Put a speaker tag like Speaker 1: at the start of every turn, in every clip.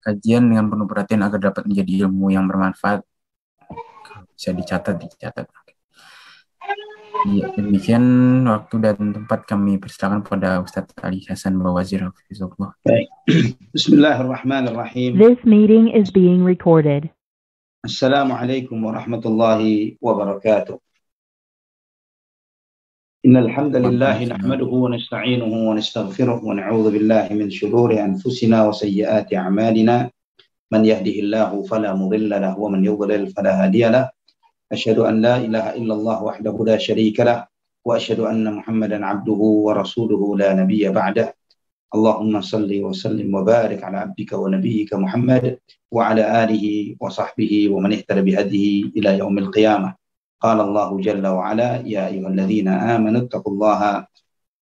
Speaker 1: kajian dengan penuh perhatian agar dapat menjadi ilmu yang bermanfaat. Kalau bisa dicatat. Ya, demikian waktu dan tempat kami persilakan pada Ustadz Ali Hasan Bawazir.
Speaker 2: Baik. Bismillahirrahmanirrahim.
Speaker 3: This meeting is being recorded.
Speaker 2: Assalamualaikum warahmatullahi wabarakatuh. Innal hamdalillah nahmaduhu wa nasta'inuhu wa nastaghfiruh wa na'udzu billahi min shururi anfusina wa sayyiati a'malina. Man yahdihillahu fala mudilla lahu wa man yudlil fala hadiya lahu. Asyhadu an la ilaha illallah wahdahu la syarika lahu wa asyhadu anna Muhammadan 'abduhu wa rasuluhu la nabiyya ba'da. Allahumma salli wa sallim wa barik ala abdika wa nabiyyika Muhammad wa ala alihi wa sahbihi wa man ihtada bihadihi ila yaumil qiyamah. Qala Allahu jalla wa ala ya ayyuhalladzina amanu taqullaha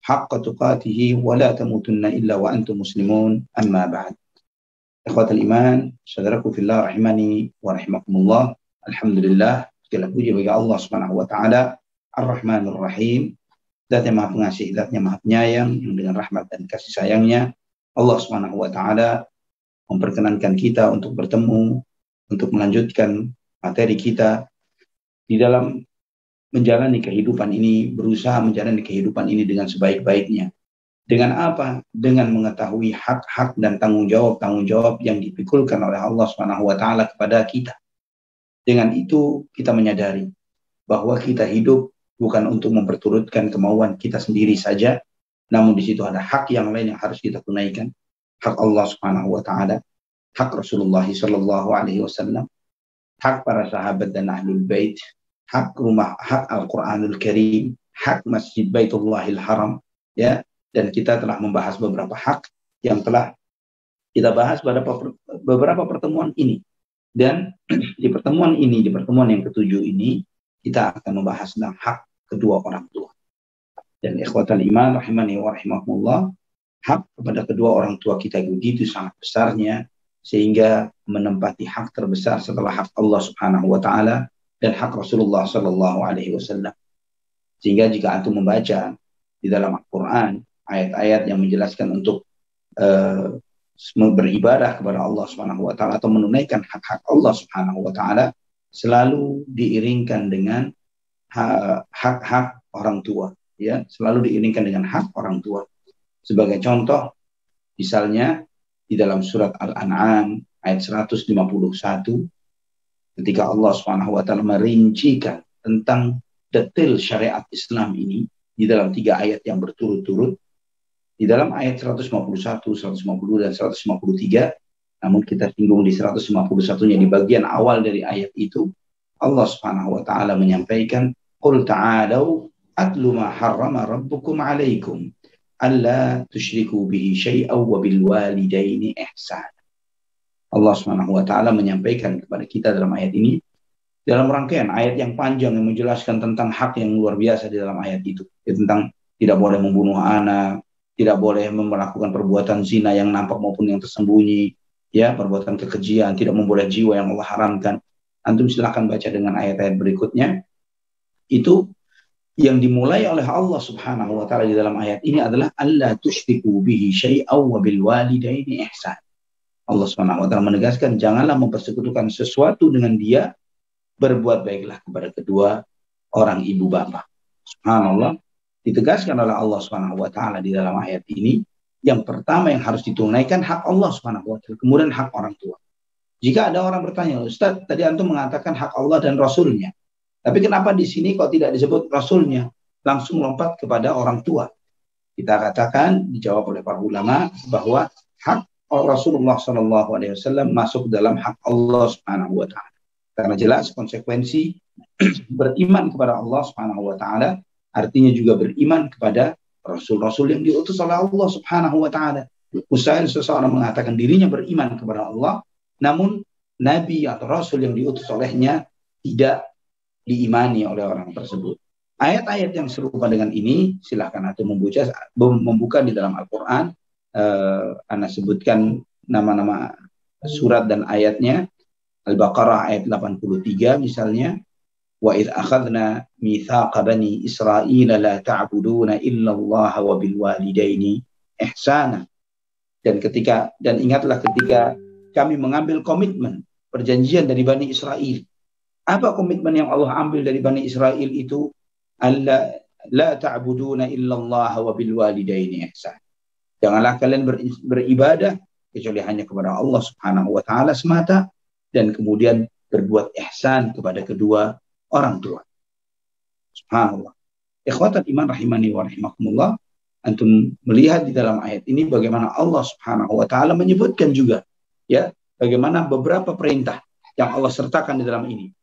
Speaker 2: haqqa tuqatih wa la tamutunna illa wa antum muslimun, amma ba'd. Ikhwatal iman, saudaraku fillah rahimani wa rahimakumullah. Alhamdulillah, segala puji bagi Allah Subhanahu wa taala Ar-Rahmanur Rahim, Zat yang Maha Pengasih, Zat yang Maha Penyayang, yang dengan rahmat dan kasih sayangnya Allah Subhanahu wa taala memperkenankan kita untuk bertemu, untuk melanjutkan materi kita di dalam menjalani kehidupan ini, berusaha menjalani kehidupan ini dengan sebaik-baiknya. Dengan apa? Dengan mengetahui hak-hak dan tanggung jawab yang dipikulkan oleh Allah Subhanahu wa taala kepada kita. Dengan itu kita menyadari bahwa kita hidup bukan untuk memperturutkan kemauan kita sendiri saja, namun di situ ada hak yang lain yang harus kita tunaikan. Hak Allah Subhanahu wa taala, hak Rasulullah sallallahu alaihi wasallam, hak para sahabat dan ahlul bait, hak rumah, hak Al-Qur'anul Karim, hak Masjid Baitullahil Haram, ya. Dan kita telah membahas beberapa hak yang telah kita bahas pada beberapa pertemuan ini. Dan di pertemuan yang ketujuh ini, kita akan membahas tentang hak kedua orang tua. Dan ikhwatal iman rahimani wa rahimakumullah, hak kepada kedua orang tua kita begitu sangat besarnya, sehingga menempati hak terbesar setelah hak Allah Subhanahu wa taala dan hak Rasulullah sallallahu alaihi wasallam. Sehingga jika antum membaca di dalam Al-Qur'an ayat-ayat yang menjelaskan untuk beribadah kepada Allah Subhanahu wa taala atau menunaikan hak-hak Allah Subhanahu wa taala, selalu diiringkan dengan hak-hak orang tua, ya, selalu diiringkan dengan hak orang tua. Sebagai contoh, misalnya di dalam surat Al-An'am ayat 151, ketika Allah Subhanahu wa taala merincikan tentang detail syariat Islam ini di dalam 3 ayat yang berturut-turut, di dalam ayat 151, 150 dan 153, namun kita singgung di 151-nya di bagian awal dari ayat itu, Allah Subhanahu wa taala menyampaikan, "Qul ta'alu atlu ma harrama rabbukum 'alaikum alla tusyriku bihi syai'an wa bil walidaini ihsana." Allah Subhanahu wa taala menyampaikan kepada kita dalam ayat ini, dalam rangkaian ayat yang panjang yang menjelaskan tentang hak yang luar biasa di dalam ayat itu, tentang tidak boleh membunuh anak, tidak boleh melakukan perbuatan zina yang nampak maupun yang tersembunyi, ya, perbuatan kekejian, tidak memboleh jiwa yang Allah haramkan. Antum silakan baca dengan ayat-ayat berikutnya. Itu yang dimulai oleh Allah Subhanahu wa taala di dalam ayat ini adalah alla tusyriku bihi syai'an wa bil walidaini ihsan. Allah Subhanahu wa taala menegaskan janganlah mempersekutukan sesuatu dengan Dia, berbuat baiklah kepada kedua orang ibu bapa. Subhanallah, ditegaskan oleh Allah Subhanahu wa taala di dalam ayat ini, yang pertama yang harus ditunaikan hak Allah Subhanahu wa taala, kemudian hak orang tua. Jika ada orang bertanya, "Ustaz, tadi antum mengatakan hak Allah dan Rasulnya, tapi kenapa di sini kok tidak disebut Rasulnya, langsung lompat kepada orang tua?" Kita katakan, dijawab oleh para ulama, bahwa hak Rasulullah SAW masuk dalam hak Allah Subhanahu wa taala. Karena jelas konsekuensi beriman kepada Allah Subhanahu wa taala artinya juga beriman kepada Rasul-Rasul yang diutus oleh Allah Subhanahu wa taala. Mustahil seseorang mengatakan dirinya beriman kepada Allah, namun Nabi atau Rasul yang diutus olehnya tidak diimani oleh orang tersebut. Ayat-ayat yang serupa dengan ini, silahkan antum membuka di dalam Al-Quran. Ana sebutkan nama-nama surat dan ayatnya. Al-Baqarah ayat 83 misalnya. Wa idh akhadna mithaqa bani Israila la ta'buduna illa Allah wa bil walidaini ihsana. Dan ingatlah ketika kami mengambil komitmen, perjanjian dari Bani Israel. Apa komitmen yang Allah ambil dari Bani Israel itu? Alla la ta'buduna illallah wa bil walidaini ihsan. Janganlah kalian beribadah kecuali hanya kepada Allah Subhanahu wa taala semata, dan kemudian berbuat ihsan kepada kedua orang tua. Subhanallah. Ikhwatal iman rahimani wa rahimakumullah, antum melihat di dalam ayat ini bagaimana Allah Subhanahu wa taala menyebutkan juga ya bagaimana beberapa perintah yang Allah sertakan di dalam ini.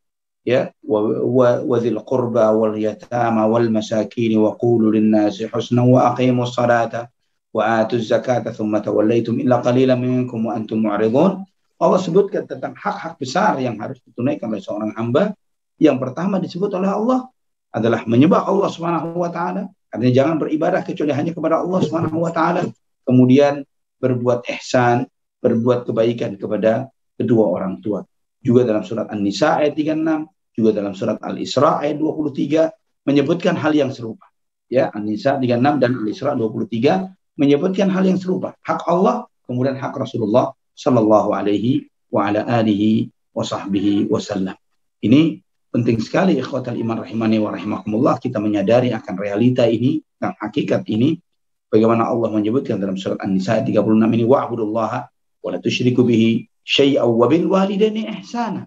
Speaker 2: Ya, wa dzil qurba wal yatama wal masakin wa qulu lin nasi husna wa aqimus salata wa atuz zakata thumma tawallaytum illa qalilan minkum wa antum mu'ridun. Allah sebutkan tentang hak-hak besar yang harus ditunaikan oleh seorang hamba. Yang pertama disebut oleh Allah adalah menyembah Allah Subhanahu wa taala. Artinya jangan beribadah kecuali hanya kepada Allah Subhanahu wa taala. Kemudian berbuat ihsan, berbuat kebaikan kepada kedua orang tua. Juga dalam surat An-Nisa ayat 36, juga dalam surat Al-Isra ayat 23 menyebutkan hal yang serupa. Ya, An-Nisa 36 dan Al-Isra 23 menyebutkan hal yang serupa. Hak Allah, kemudian hak Rasulullah sallallahu alaihi wa ala alihi wa sahbihi wasallam. Ini penting sekali ikhwatal iman rahimani wa rahimakumullah, kita menyadari akan realita ini, tentang hakikat ini. Bagaimana Allah menyebutkan dalam surat An-Nisa 36 ini, wa'budullaha wa la tusyriku bihi syai'aw wa bil walidaini ihsana.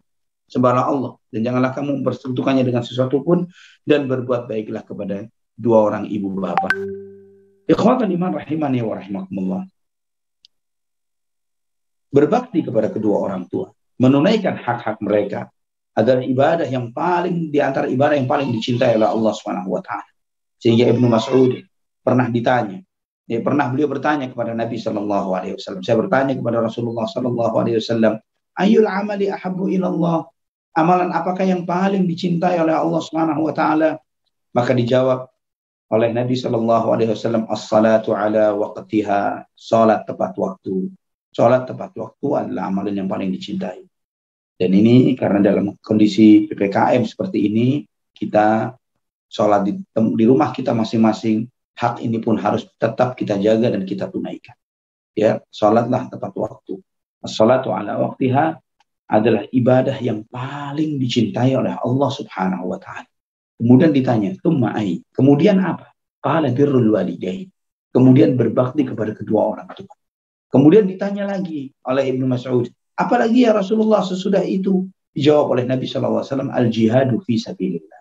Speaker 2: Sembahlah Allah dan janganlah kamu mempersekutukannya dengan sesuatu pun, dan berbuat baiklah kepada dua orang ibu bapa. Ikhwatal iman rahimani wa rahimakumullah. Berbakti kepada kedua orang tua, menunaikan hak-hak mereka adalah ibadah yang paling, di antara ibadah yang paling dicintai oleh Allah Subhanahu wa taala. Sehingga Ibnu Mas'ud pernah ditanya, beliau bertanya kepada Nabi sallallahu alaihi wasallam. Saya bertanya kepada Rasulullah sallallahu alaihi wasallam, "Ayyul amali ahabbu ilallah?" Amalan apakah yang paling dicintai oleh Allah Subhanahu wa taala? Maka dijawab oleh Nabi sallallahu alaihi wasallam, "As-salatu ala waqtiha." Salat tepat waktu. Salat tepat waktu adalah amalan yang paling dicintai. Dan ini karena dalam kondisi PPKM seperti ini, kita sholat di rumah kita masing-masing, hak ini pun harus tetap kita jaga dan kita tunaikan. Ya, sholatlah tepat waktu. As-salatu ala waqtiha adalah ibadah yang paling dicintai oleh Allah Subhanahu wa taala. Kemudian ditanya, "Tsumma ai?" Kemudian apa? Qala birrul walidain. Kemudian berbakti kepada kedua orang tua. Kemudian ditanya lagi oleh Ibnu Mas'ud, apalagi ya Rasulullah sesudah itu? Dijawab oleh Nabi SAW, al-jihadu fi sabilillah.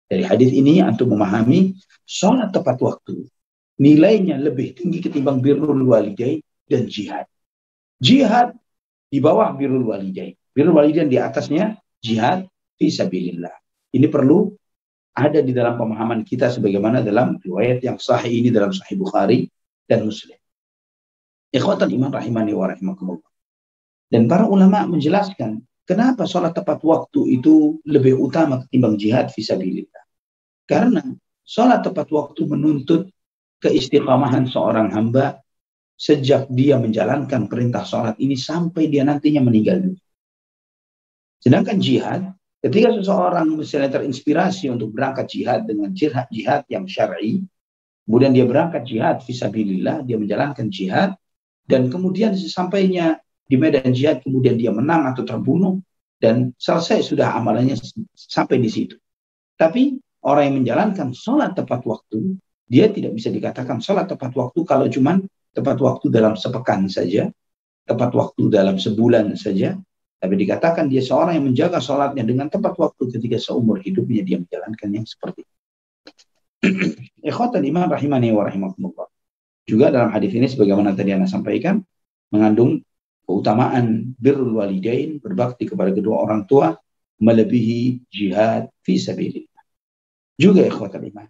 Speaker 2: Dari hadis ini antum memahami sholat tepat waktu nilainya lebih tinggi ketimbang birrul walidain dan jihad. Jihad di bawah birrul walidain. Birrul walidain di atasnya, jihad fi sabilillah. Ini perlu ada di dalam pemahaman kita sebagaimana dalam riwayat yang sahih ini dalam Sahih Bukhari dan Muslim. Ikhwatan iman rahimani wa rahimakumullah. Dan para ulama menjelaskan kenapa sholat tepat waktu itu lebih utama ketimbang jihad fisabilillah. Karena sholat tepat waktu menuntut keistiqamahan seorang hamba sejak dia menjalankan perintah sholat ini sampai dia nantinya meninggal dunia. Sedangkan jihad, ketika seseorang misalnya terinspirasi untuk berangkat jihad dengan jihad yang syar'i, kemudian dia berangkat jihad fisabilillah, dia menjalankan jihad, dan kemudian sesampainya di medan jihad kemudian dia menang atau terbunuh dan selesai sudah amalannya sampai di situ. Tapi orang yang menjalankan sholat tepat waktu, dia tidak bisa dikatakan sholat tepat waktu kalau cuman tepat waktu dalam sepekan saja, tepat waktu dalam sebulan saja, tapi dikatakan dia seorang yang menjaga sholatnya dengan tepat waktu ketika seumur hidupnya dia menjalankan yang seperti itu. Ikhwatan iman rahimani wa rahimakumullah. Juga dalam hadis ini sebagaimana tadi Anda sampaikan, mengandung keutamaan birrul walidain, berbakti kepada kedua orang tua, melebihi jihad fi sabilillah. Juga ikhwatal iman,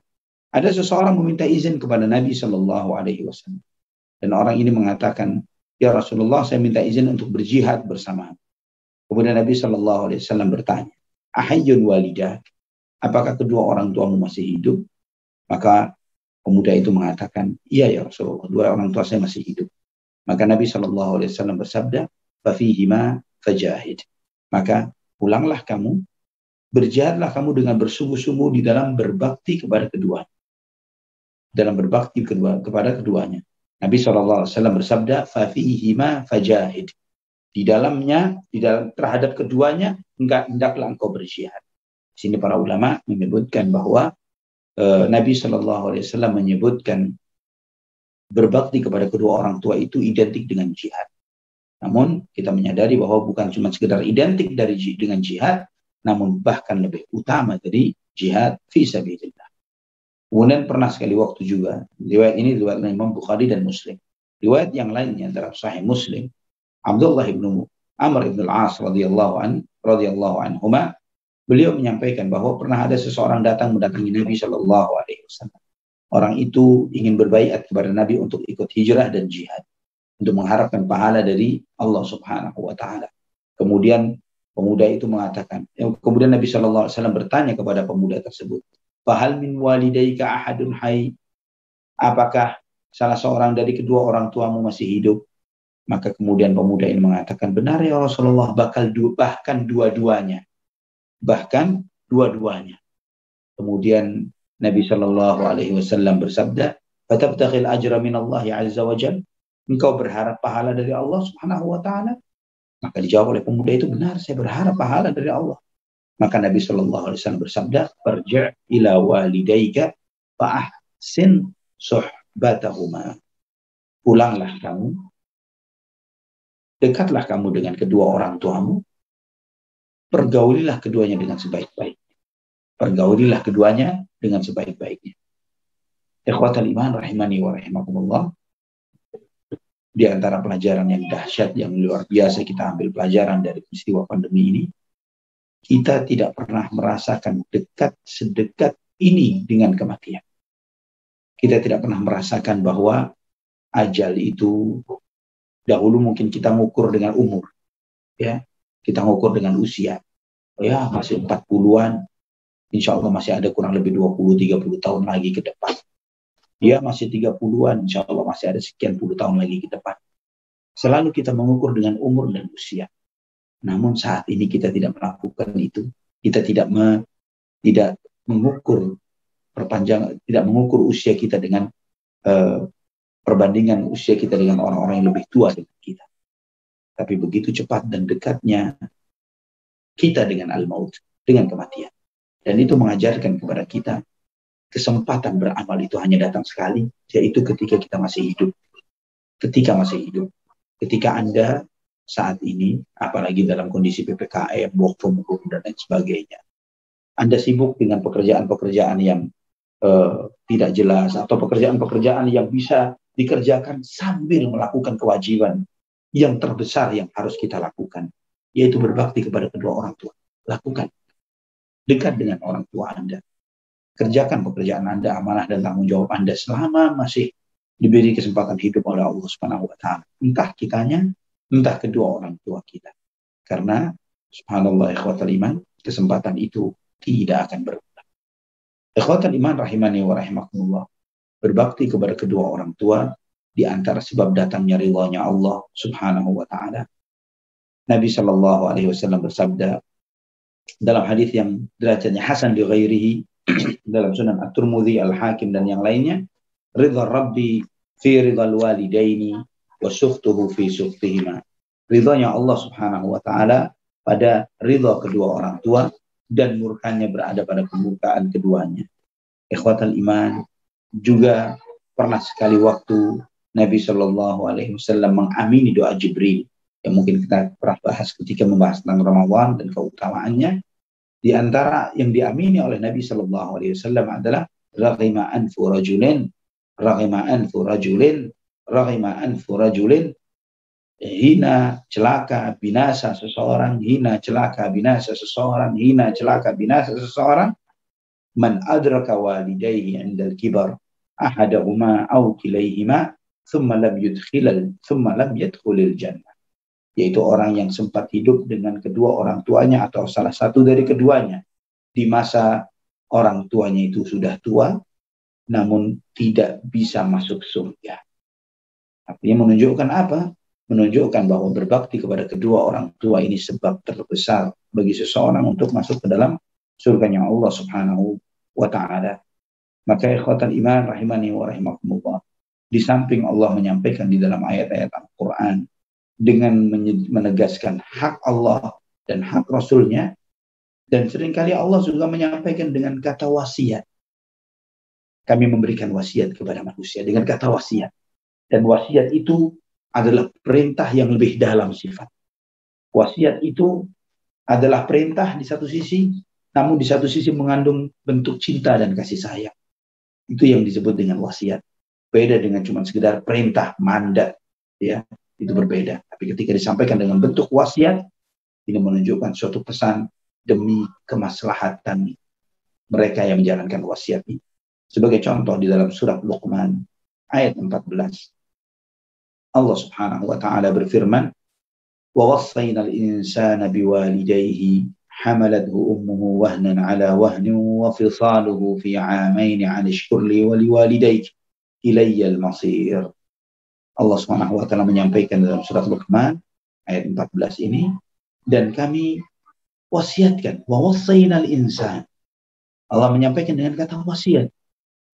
Speaker 2: ada seseorang meminta izin kepada Nabi sallallahu alaihi wasallam. Dan orang ini mengatakan, "Ya Rasulullah, saya minta izin untuk berjihad bersama." Kemudian Nabi sallallahu alaihi wasallam bertanya, "Ahayyun walidak?" Apakah kedua orang tuamu masih hidup? Maka pemuda itu mengatakan, "Iya ya Rasulullah, dua orang tua saya masih hidup." Maka Nabi SAW bersabda, "Fafihima fajahid." Maka pulanglah kamu, berjihadlah kamu dengan bersungguh-sungguh di dalam berbakti kepada keduanya. Dalam berbakti kepada keduanya. Nabi SAW bersabda, "Fafihima fajahid." dalam terhadap keduanya hendaklah engkau berjihad. Di sini para ulama menyebutkan bahwa Nabi Shallallahu Alaihi Wasallam menyebutkan berbakti kepada kedua orang tua itu identik dengan jihad. Namun kita menyadari bahwa bukan cuma sekedar identik dengan jihad, namun bahkan lebih utama dari jihad fi sabilillah. Kemudian pernah sekali waktu juga, riwayat ini riwayat Imam Bukhari dan Muslim. Riwayat yang lainnya dalam Sahih Muslim, Abdullah bin Amr bin Al-As radhiyallahu anhuma, beliau menyampaikan bahwa pernah ada seseorang datang mendatangi Nabi Shallallahu Alaihi Wasallam. Orang itu ingin berbaiat kepada Nabi untuk ikut hijrah dan jihad, untuk mengharapkan pahala dari Allah Subhanahu Wa Taala. Kemudian pemuda itu mengatakan, kemudian Nabi Shallallahu Alaihi Wasallam bertanya kepada pemuda tersebut, "Fahal min walidaika ahadun hayy?" Apakah salah seorang dari kedua orang tuamu masih hidup? Maka kemudian pemuda ini mengatakan, "Benar ya Rasulullah, bahkan dua-duanya." Bahkan dua-duanya. Kemudian Nabi Shallallahu Alaihi Wasallam bersabda, "Fatabtaghil ajra min Allah azza wa jalla." Engkau berharap pahala dari Allah Subhanahu Wa Taala? Maka dijawab oleh pemuda itu, "Benar, saya berharap pahala dari Allah." Maka Nabi Shallallahu Alaihi Wasallam bersabda, "Farji' ila walidayka fa ahsin suhbatahuma." Pulanglah kamu, dekatlah kamu dengan kedua orang tuamu, pergaulilah keduanya dengan sebaik-baiknya. Pergaulilah keduanya dengan sebaik-baiknya. Ikhwatal iman rahimani wa rahimakumullah. Di antara pelajaran yang dahsyat, yang luar biasa kita ambil pelajaran dari peristiwa pandemi ini, kita tidak pernah merasakan sedekat ini dengan kematian. Kita tidak pernah merasakan bahwa ajal itu, dahulu mungkin kita ngukur dengan umur, ya. Kita ngukur dengan usia. Ya, masih 40-an. Insya Allah masih ada kurang lebih 20-30 tahun lagi ke depan. Ya, masih 30-an. Insya Allah masih ada sekian puluh tahun lagi ke depan. Selalu kita mengukur dengan umur dan usia. Namun saat ini kita tidak melakukan itu. Kita tidak mengukur tidak mengukur usia kita dengan perbandingan usia kita dengan orang-orang yang lebih tua dari kita. Tapi begitu cepat dan dekatnya kita dengan al-maut, dengan kematian. Dan itu mengajarkan kepada kita, kesempatan beramal itu hanya datang sekali, yaitu ketika kita masih hidup. Ketika masih hidup. Ketika Anda saat ini, apalagi dalam kondisi PPKM, work from home, dan lain sebagainya, Anda sibuk dengan pekerjaan-pekerjaan yang tidak jelas, atau pekerjaan-pekerjaan yang bisa dikerjakan sambil melakukan kewajiban yang terbesar yang harus kita lakukan, yaitu berbakti kepada kedua orang tua. Lakukan. Dekat dengan orang tua Anda. Kerjakan pekerjaan Anda, amanah dan tanggung jawab Anda selama masih diberi kesempatan hidup oleh Allah Subhanahu Wa Taala. Entah kitanya, entah kedua orang tua kita. Karena subhanallah ikhwatal iman, kesempatan itu tidak akan berulang. Ikhwatal iman rahimani wa rahimakumullah. Berbakti kepada kedua orang tua di antara sebab datangnya ridhanya Allah Subhanahu Wa Taala. Nabi Shallallahu Alaihi Wasallam bersabda dalam hadis yang derajatnya hasan li ghairihi dalam Sunan At-Tirmidzi, Al-Hakim dan yang lainnya, ridha Rabbi fi ridhal walidaini wa sukhtuhu fi sukhtihima. Ridhanya Allah Subhanahu Wa Taala pada ridha kedua orang tua dan murkanya berada pada kemurkaan keduanya. Ikhwatal iman, juga pernah sekali waktu Nabi Shallallahu Alaihi Wasallam mengamini doa Jibril, yang mungkin kita pernah bahas ketika membahas tentang Ramadan dan keutamaannya. Di antara yang diamini oleh Nabi Shallallahu Alaihi Wasallam adalah raghima anfu rajulin, raghima anfu rajulin, raghima anfu rajulin, hina celaka binasa seseorang, hina celaka binasa seseorang, hina celaka binasa seseorang, man adraka walidayhi 'indal kibar ahadahuma aw kilayhima thumma lam yadkhulil jannah. Yaitu orang yang sempat hidup dengan kedua orang tuanya atau salah satu dari keduanya di masa orang tuanya itu sudah tua namun tidak bisa masuk surga. Artinya menunjukkan apa? Menunjukkan bahwa berbakti kepada kedua orang tua ini sebab terbesar bagi seseorang untuk masuk ke dalam surganya Allah Subhanahu Wa Ta'ala. Maka ikhwatal iman rahimani wa rahimakumullah, di samping Allah menyampaikan di dalam ayat-ayat Al-Quran dengan menegaskan hak Allah dan hak Rasulnya. Dan seringkali Allah juga menyampaikan dengan kata wasiat. Kami memberikan wasiat kepada manusia dengan kata wasiat. Dan wasiat itu adalah perintah yang lebih dalam sifat. Wasiat itu adalah perintah di satu sisi, namun di satu sisi mengandung bentuk cinta dan kasih sayang. Itu yang disebut dengan wasiat. Beda dengan cuma sekedar perintah, mandat, ya, itu berbeda. Tapi ketika disampaikan dengan bentuk wasiat, ini menunjukkan suatu pesan demi kemaslahatan mereka yang menjalankan wasiat ini. Sebagai contoh di dalam surat Luqman ayat 14, Allah Subhanahu wa taala berfirman, "Wa wassayna al-insana biwalidayhi hamalathu ummuhu wahnan 'ala wahnin wa fisaluhu fi 'amayn 'an ishkur li wa liwalidayk ilayya al-masir." Allah Subhanahu wa taala menyampaikan dalam surat Luqman ayat 14 ini, dan kami wasiatkan, wa wassayna al-insan. Allah menyampaikan dengan kata wasiat.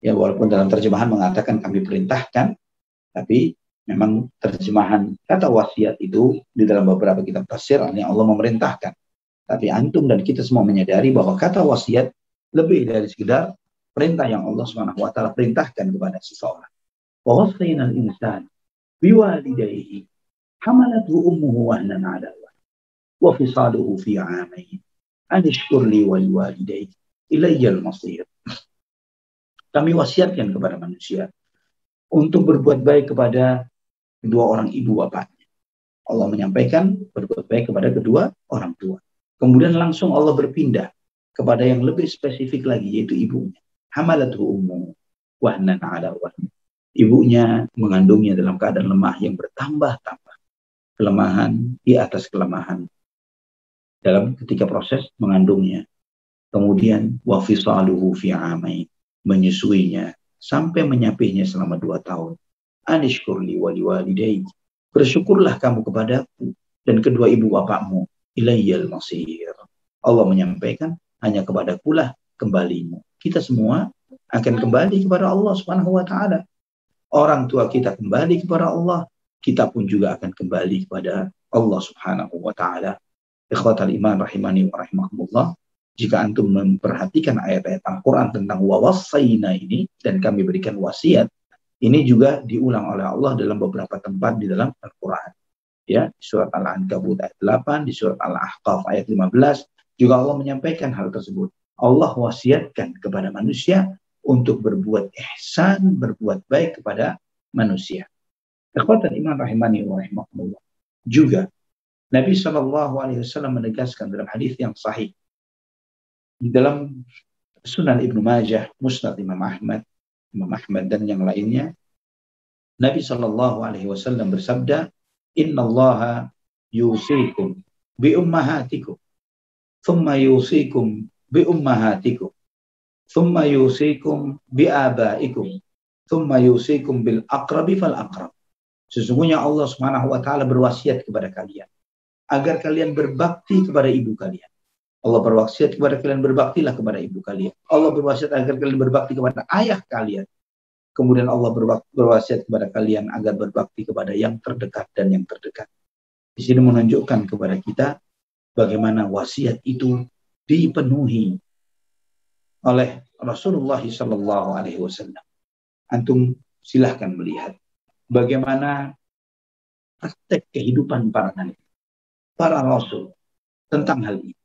Speaker 2: Ya, walaupun dalam terjemahan mengatakan kami perintahkan, tapi memang terjemahan kata wasiat itu di dalam beberapa kitab tafsir ini Allah memerintahkan. Tapi antum dan kita semua menyadari bahwa kata wasiat lebih dari sekedar perintah yang Allah Subhanahu wa taala perintahkan kepada seseorang. Wa wassayna al-insan biwalidayhi hamalathu ummuhu wahnan 'ala wahn wa fisaluhu fi 'amayn an ishkur li wa liwalidayk ilayya al-masir. Kami wasiatkan kepada manusia untuk berbuat baik kepada kedua orang ibu bapaknya. Allah menyampaikan berbuat baik kepada kedua orang tua. Kemudian langsung Allah berpindah kepada yang lebih spesifik lagi, yaitu ibunya. Hamalathu ummu wahnan 'ala wahn. Ibunya mengandungnya dalam keadaan lemah yang bertambah-tambah. Kelemahan di atas kelemahan dalam ketika proses mengandungnya. Kemudian wa fisaluhu fi 'amain, menyusuinya sampai menyapihnya selama 2 tahun. Anishkurli wa liwalidayk, bersyukurlah kamu kepadaku dan kedua ibu bapakmu. Ilayyal masir. Allah menyampaikan hanya kepadakulah kembalimu. Kita semua akan kembali kepada Allah Subhanahu wa taala. Orang tua kita kembali kepada Allah, kita pun juga akan kembali kepada Allah Subhanahu wa taala. Ikhwatal iman rahimani wa rahimakumullah. Jika antum memperhatikan ayat-ayat Al-Quran tentang wawassayna ini, dan kami berikan wasiat, ini juga diulang oleh Allah dalam beberapa tempat di dalam Al-Quran. Ya, di surat Al-Ankabut ayat 8, di surat Al-Ahqaf ayat 15, juga Allah menyampaikan hal tersebut. Allah wasiatkan kepada manusia untuk berbuat ihsan, berbuat baik kepada manusia. Ikhwatan iman rahimani wa rahimakumullah. Juga Nabi SAW menegaskan dalam hadis yang sahih di dalam Sunan Ibnu Majah, Musnad Imam Ahmad dan yang lainnya, Nabi SAW bersabda, Innallaha yusikum bi ummahatikum, thumma yusikum bi ummahatikum, thumma yusikum bi abaikum, thumma yusikum bil aqrabi fal aqrab. Sesungguhnya Allah Subhanahu wa taala berwasiat kepada kalian agar kalian berbakti kepada ibu kalian. Allah berwasiat kepada kalian, berbaktilah kepada ibu kalian. Allah berwasiat agar kalian berbakti kepada ayah kalian. Kemudian Allah berwasiat kepada kalian agar berbakti kepada yang terdekat dan yang terdekat. Di sini menunjukkan kepada kita bagaimana wasiat itu dipenuhi oleh Rasulullah SAW. Antum silahkan melihat bagaimana praktek kehidupan para nabi, para rasul tentang hal ini.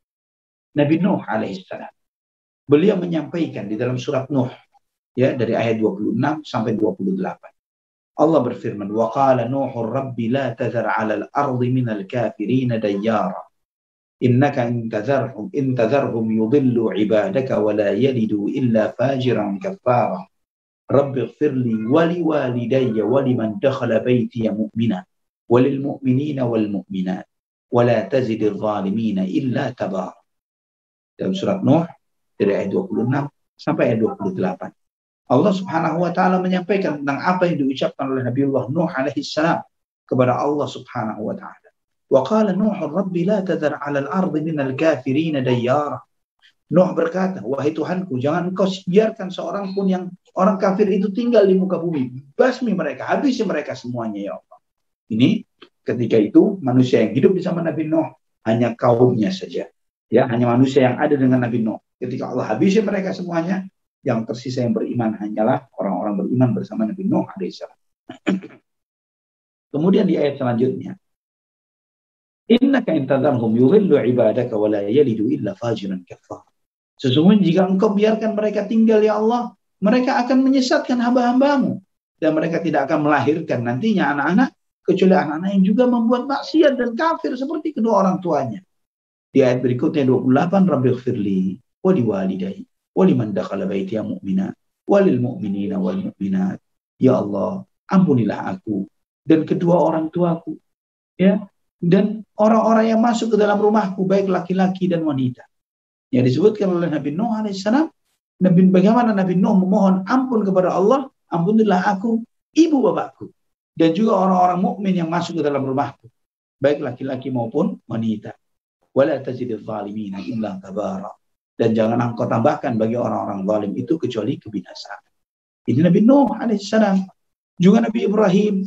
Speaker 2: Nabi Nuh alaihissalam, beliau menyampaikan di dalam surat Nuh, ya, dari ayat 26 sampai 28. Allah berfirman, wa qala Nuhur rabbi la tadhar 'alal ardi minal kafirin dayyara innaka in tadharhum yudillu 'ibadaka wa la yalidu illa fajiran kaffara rabbi ighfirli wa liwalidayya wa liman dakhala baytiya mu'mina wa lil mu'minina wal mu'minat wa la tazidil zalimina illa tabara. Dalam surat Nuh dari ayat 26 sampai ayat 28. Allah Subhanahu wa taala menyampaikan tentang apa yang diucapkan oleh Nabiullah Nuh alaihi salam kepada Allah Subhanahu wa taala. Wa qala Nuh rabbi la tadhar 'alal ardi minal kafirin dayyara. Nuh berkata, wahai Tuhanku, jangan engkau biarkan seorang pun yang orang kafir itu tinggal di muka bumi. Basmi mereka, habisi mereka semuanya ya Allah. Ini Ketika itu manusia yang hidup bersama Nabi Nuh hanya kaumnya saja. Ya, hanya manusia yang ada dengan Nabi Nuh. Ketika Allah habisi mereka semuanya, yang tersisa yang beriman hanyalah orang-orang beriman bersama Nabi Nuh alaihissalam. Kemudian di ayat selanjutnya, innaka in tadharhum yudhillu ibadaka wa la yalidu illa fajiran kafar. Sesungguhnya jika engkau biarkan mereka tinggal ya Allah, mereka akan menyesatkan hamba-hambamu dan mereka tidak akan melahirkan nantinya anak-anak kecuali anak-anak yang juga membuat maksiat dan kafir seperti kedua orang tuanya. Di ayat berikutnya 28, Rabbighfirli wa liwalidayya wa liman dakhala baitiya mu'mina wa lil mu'minina wal mu'minat. Ya Allah, ampunilah aku dan kedua orang tuaku, ya, dan orang-orang yang masuk ke dalam rumahku, baik laki-laki dan wanita. Yang disebutkan oleh Nabi Nuh alaihissalam, bagaimana Nabi Nuh memohon ampun kepada Allah, ampunilah aku, ibu bapakku, dan juga orang-orang mukmin yang masuk ke dalam rumahku, baik laki-laki maupun wanita. Wala tazidil zalimina illa tabara. Dan jangan engkau tambahkan bagi orang-orang zalim itu kecuali kebinasaan. Ini Nabi Nuh alaihissalam. Juga Nabi Ibrahim,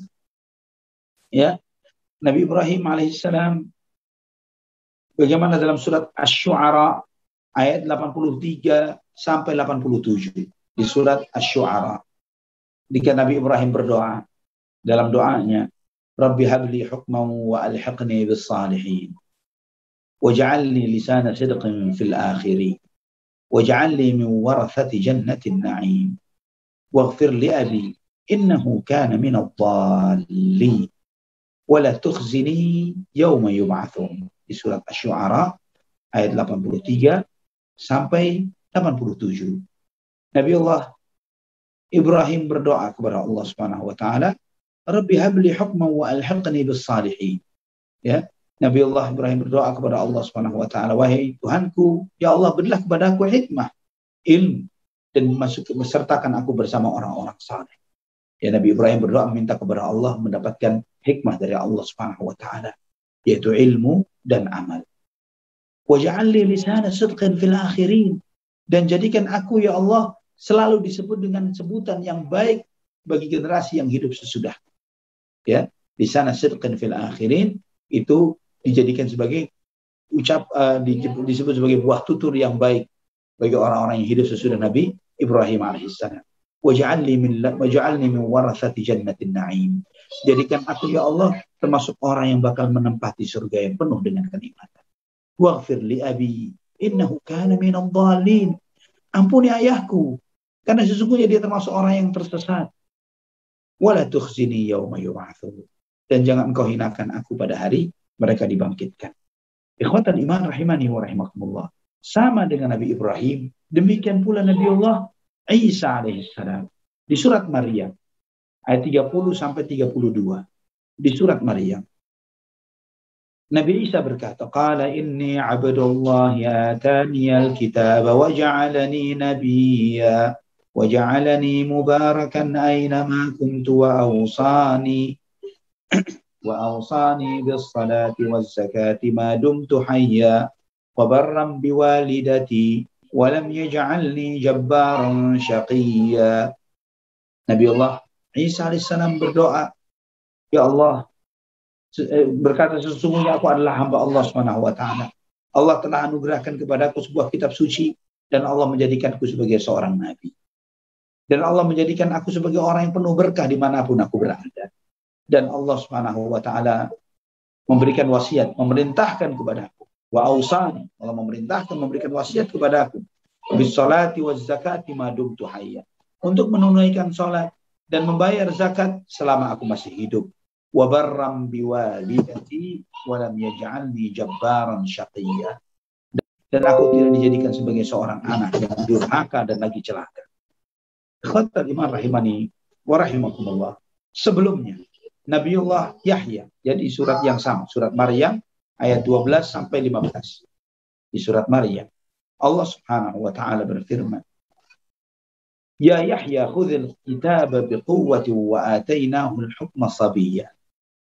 Speaker 2: ya, Nabi Ibrahim alaihissalam, bagaimana dalam surat Asy-Syu'ara ayat 83 sampai 87. Di surat Asy-Syu'ara, ketika Nabi Ibrahim berdoa, dalam doanya, Rabbi habli hukman wa alhiqni bis salihin waj'alni lisana sidqin fil akhirin waj'alni min warathati jannatin na'im waghfir li abi innahu kana minadh dhalin wala tukhzini yawma yub'atsun. Di surat Asy-Syu'ara ayat 83 sampai 87. Nabi Allah Ibrahim berdoa kepada Allah Subhanahu wa taala, Rabbi habli hukman wa alhiqni bis salihin. Ya, Nabi Allah Ibrahim berdoa kepada Allah Subhanahu wa taala, wahai Tuhanku, ya Allah, berilah kepadaku hikmah, ilmu, dan sertakan aku bersama orang-orang saleh. Ya, Nabi Ibrahim berdoa meminta kepada Allah mendapatkan hikmah dari Allah Subhanahu wa taala, yaitu ilmu dan amal. Waj'alni lisana sidqin fil akhirin, dan jadikan aku ya Allah selalu disebut dengan sebutan yang baik bagi generasi yang hidup sesudah. Ya, lisana sidqin fil akhirin itu dijadikan sebagai disebut sebagai buah tutur yang baik bagi orang-orang yang hidup sesudah Nabi Ibrahim alaihissalam. Waj'alni min warathati jannatin na'im. Jadikan aku ya Allah termasuk orang yang bakal menempati surga yang penuh dengan kenikmatan. Waghfir li abi innahu kana minadh dhalin. Ampuni ayahku karena sesungguhnya dia termasuk orang yang tersesat. Wala tukhzini yauma yub'atsun. Dan jangan engkau hinakan aku pada hari mereka dibangkitkan. Ikhwatal iman rahimani wa rahimakumullah. Sama dengan Nabi Ibrahim, demikian pula Nabi Allah Isa alaihissalam. Di surat Maryam ayat 30 sampai 32. Di surat Maryam, Nabi Isa berkata, qala inni abdullah ataniyal kitaba wa ja'alani nabiyya wa ja'alani mubarakan aynama kuntu wa awsani bis salati waz zakati ma dumtu hayya wa barran biwalidati wa lam yaj'alni jabbaran syaqiyya. Nabi Allah Isa alaihissalam berdoa, ya Allah, berkata sesungguhnya aku adalah hamba Allah Subhanahu wa taala. Allah telah anugerahkan kepadaku sebuah kitab suci dan Allah menjadikanku sebagai seorang nabi. Dan Allah menjadikan aku sebagai orang yang penuh berkah dimanapun aku berada. Dan Allah Subhanahu wa taala memberikan wasiat, memerintahkan kepadaku. Wa ausani, Allah memerintahkan, memberikan wasiat kepadaku. Bis salati waz zakati ma dumtu hayya. Untuk menunaikan salat dan membayar zakat selama aku masih hidup. Wa barram biwalidati wa lam yaj'alni jabbaran syaqiyya. Dan aku tidak dijadikan sebagai seorang anak yang durhaka dan lagi celaka. Ikhwatal iman rahimani wa rahimakumullah. Sebelumnya Nabiullah Yahya, jadi surat yang sama, surat Maryam ayat 12 sampai 15. Di surat Maryam Allah Subhanahu wa taala berfirman, Ya Yahya khudhil kitaba biquwwati wa atainahu al-hukma sabiyya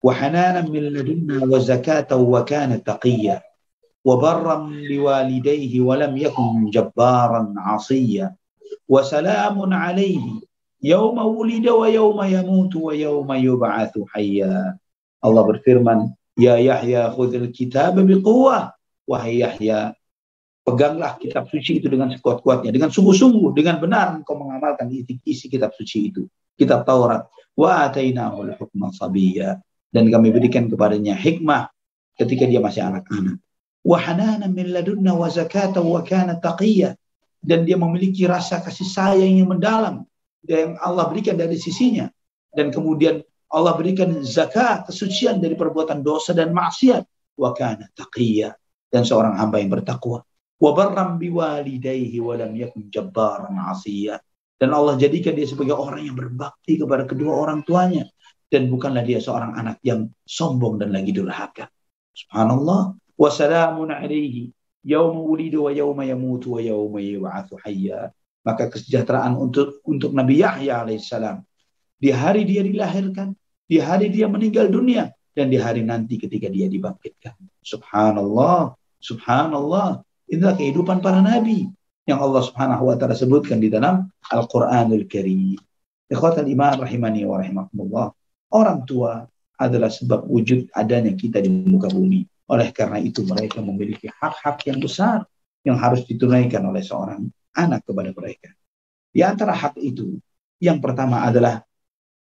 Speaker 2: wa hananan min ladunna wa zakatan wa kana taqiyya wa barran biwalidayhi wa lam yakun jabbaran 'asiyya wa salamun 'alayhi yawma wulida wa yawma yamutu wa yawma yub'atsu hayya Allah berfirman, ya Yahya khudhil kitab biquwwah. Wahai Yahya, peganglah kitab suci itu dengan sekuat-kuatnya, dengan sungguh-sungguh, dengan benar engkau mengamalkan isi kitab suci itu, kitab Taurat. Wa atainahul hukma sabiyya, dan kami berikan kepadanya hikmah ketika dia masih anak-anak. Wa hananan min ladunna wa zakatan wa kana taqiyya, dan dia memiliki rasa kasih sayang yang mendalam yang Allah berikan dari sisinya, dan kemudian Allah berikan zakat, kesucian dari perbuatan dosa dan maksiat. Wa kana taqiyya, dan seorang hamba yang bertakwa. Wa barram biwalidayhi wa lam yakun jabbaran 'asiyya, dan Allah jadikan dia sebagai orang yang berbakti kepada kedua orang tuanya, dan bukanlah dia seorang anak yang sombong dan lagi durhaka. Subhanallah. Wa salamun 'alaihi yauma wulida wa yauma yamutu wa yauma yub'atsu hayya. Maka kesejahteraan untuk Nabi Yahya alaihissalam di hari dia dilahirkan, di hari dia meninggal dunia, dan di hari nanti ketika dia dibangkitkan. Subhanallah, subhanallah. Inilah kehidupan para nabi yang Allah Subhanahu wa taala sebutkan di dalam Al-Qur'anul Karim. Ikhwatal iman rahimani wa rahimakumullah. Orang tua adalah sebab wujud adanya kita di muka bumi. Oleh karena itu mereka memiliki hak-hak yang besar yang harus ditunaikan oleh seorang anak kepada mereka. Di antara hak itu, yang pertama adalah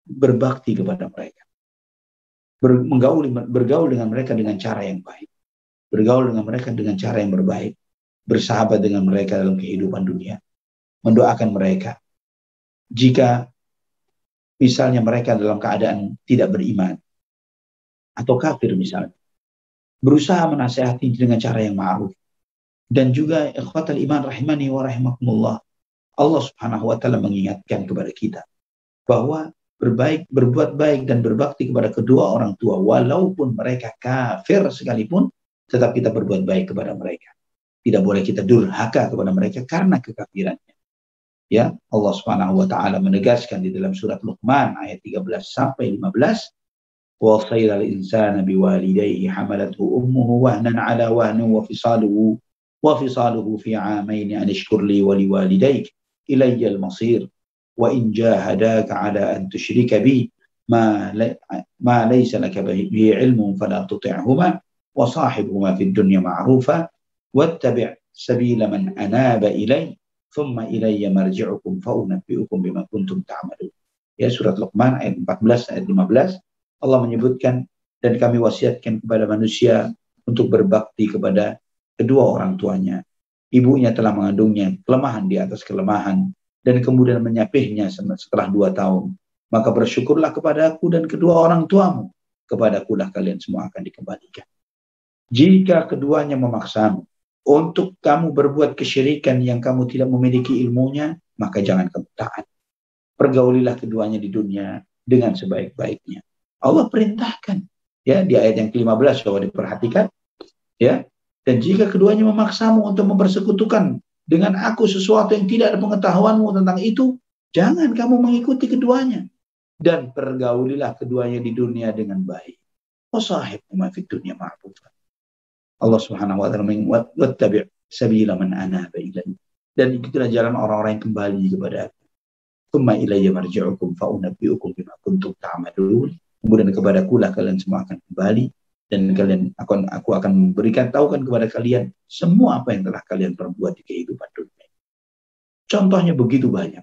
Speaker 2: berbakti kepada mereka. Bergaul dengan mereka dengan cara yang baik. Bergaul dengan mereka dengan cara yang berbaik. Bersahabat dengan mereka dalam kehidupan dunia. Mendoakan mereka. Jika misalnya mereka dalam keadaan tidak beriman atau kafir misalnya, berusaha menasihati dengan cara yang ma'ruf. Dan juga ikhwatal iman rahimani wa rahimakumullah, Allah Subhanahu wa taala mengingatkan kepada kita bahwa berbuat baik dan berbakti kepada kedua orang tua walaupun mereka kafir sekalipun, tetap kita berbuat baik kepada mereka. Tidak boleh kita durhaka kepada mereka karena kekafirannya. Ya, Allah Subhanahu wa taala menegaskan di dalam surat Luqman ayat 13 sampai 15, wa khairal insana biwalidayhi hamalathu ummuhu wahnan ala wahnin wa fisaluhu fi 'amain an ishkur li wa liwalidayk ilayya al-masir wa in jahadaka ala an tushrika bi ma laysa laka bihi ilmun fala tuti'huma wa sahibhuma fid dunya ma'rufa wattabi' sabila man anaba ilayya thumma ilayya marji'ukum fa unabbi'ukum bima kuntum ta'malun. Ya, surat Luqman ayat 14 ayat 15, Allah menyebutkan, dan kami wasiatkan kepada manusia untuk berbakti kepada kedua orang tuanya. Ibunya telah mengandungnya kelemahan di atas kelemahan, dan kemudian menyapihnya setelah 2 tahun. Maka bersyukurlah kepadaku dan kedua orang tuamu. Kepadakulah kalian semua akan dikembalikan. Jika keduanya memaksamu untuk kamu berbuat kesyirikan yang kamu tidak memiliki ilmunya, maka jangan kamu taat. Pergaulilah keduanya di dunia dengan sebaik-baiknya. Allah perintahkan, ya, di ayat yang ke-15 coba diperhatikan, ya. Dan jika keduanya memaksamu untuk mempersekutukan dengan aku sesuatu yang tidak ada pengetahuanmu tentang itu, jangan kamu mengikuti keduanya. Dan pergaulilah keduanya di dunia dengan baik. Wasahibhuma fid dunya ma'rufan. Allah Subhanahu wa taala wattabi' sabila man anaba ilayya. Dan ikutilah jalan orang-orang yang kembali kepada aku. Tsumma ilayya marji'ukum fa unabbi'ukum bima kuntum ta'malun. Kemudian kepadakulah kalian semua akan kembali, dan aku akan memberikan tahukan kepada kalian semua apa yang telah kalian perbuat di kehidupan dunia. Contohnya begitu banyak.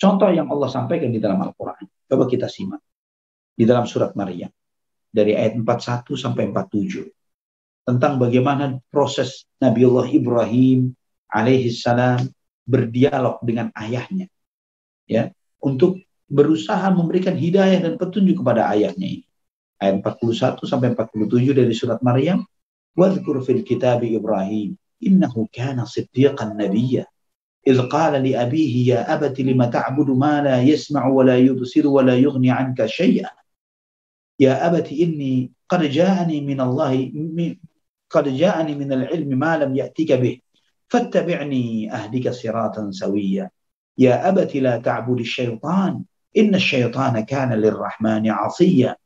Speaker 2: Contoh yang Allah sampaikan di dalam Al-Quran. Coba kita simak. Di dalam surat Maryam. Dari ayat 41 sampai 47. Tentang bagaimana proses Nabiullah Ibrahim alaihissalam berdialog dengan ayahnya. Ya, untuk berusaha memberikan hidayah dan petunjuk kepada ayahnya ini. Ayat 41 sampai 47 dari surat Maryam. Wadhkur fil kitabi Ibrahim innahu kana siddiqan nabiyya idh qala li abihi ya abati lima ta'budu ma la yasma'u wa la yubsiru wa la yughni 'anka syai'an ya abati inni qad ja'ani min al-'ilmi ma lam ya'tika bih fattabi'ni ahdika siratan sawiyya ya abati la ta'budi asy-syaitan inna asy-syaitana kana lir-rahmani 'asiyya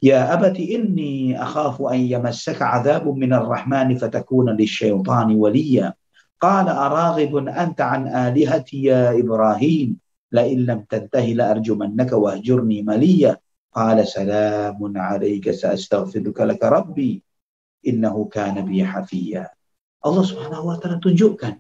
Speaker 2: ya abati inni akhafu an yamassaka 'adzabun minar rahmani fatakuna lisy-syaitani waliyya qala araghibun anta 'an alihati ya Ibrahim la in lam tantahi la arjumannaka wahjurni maliya. Qala salamun 'alaika sa'astaghfiruka laka rabbi innahu kana bi hafiya. Allah Subhanahu wa taala tunjukkan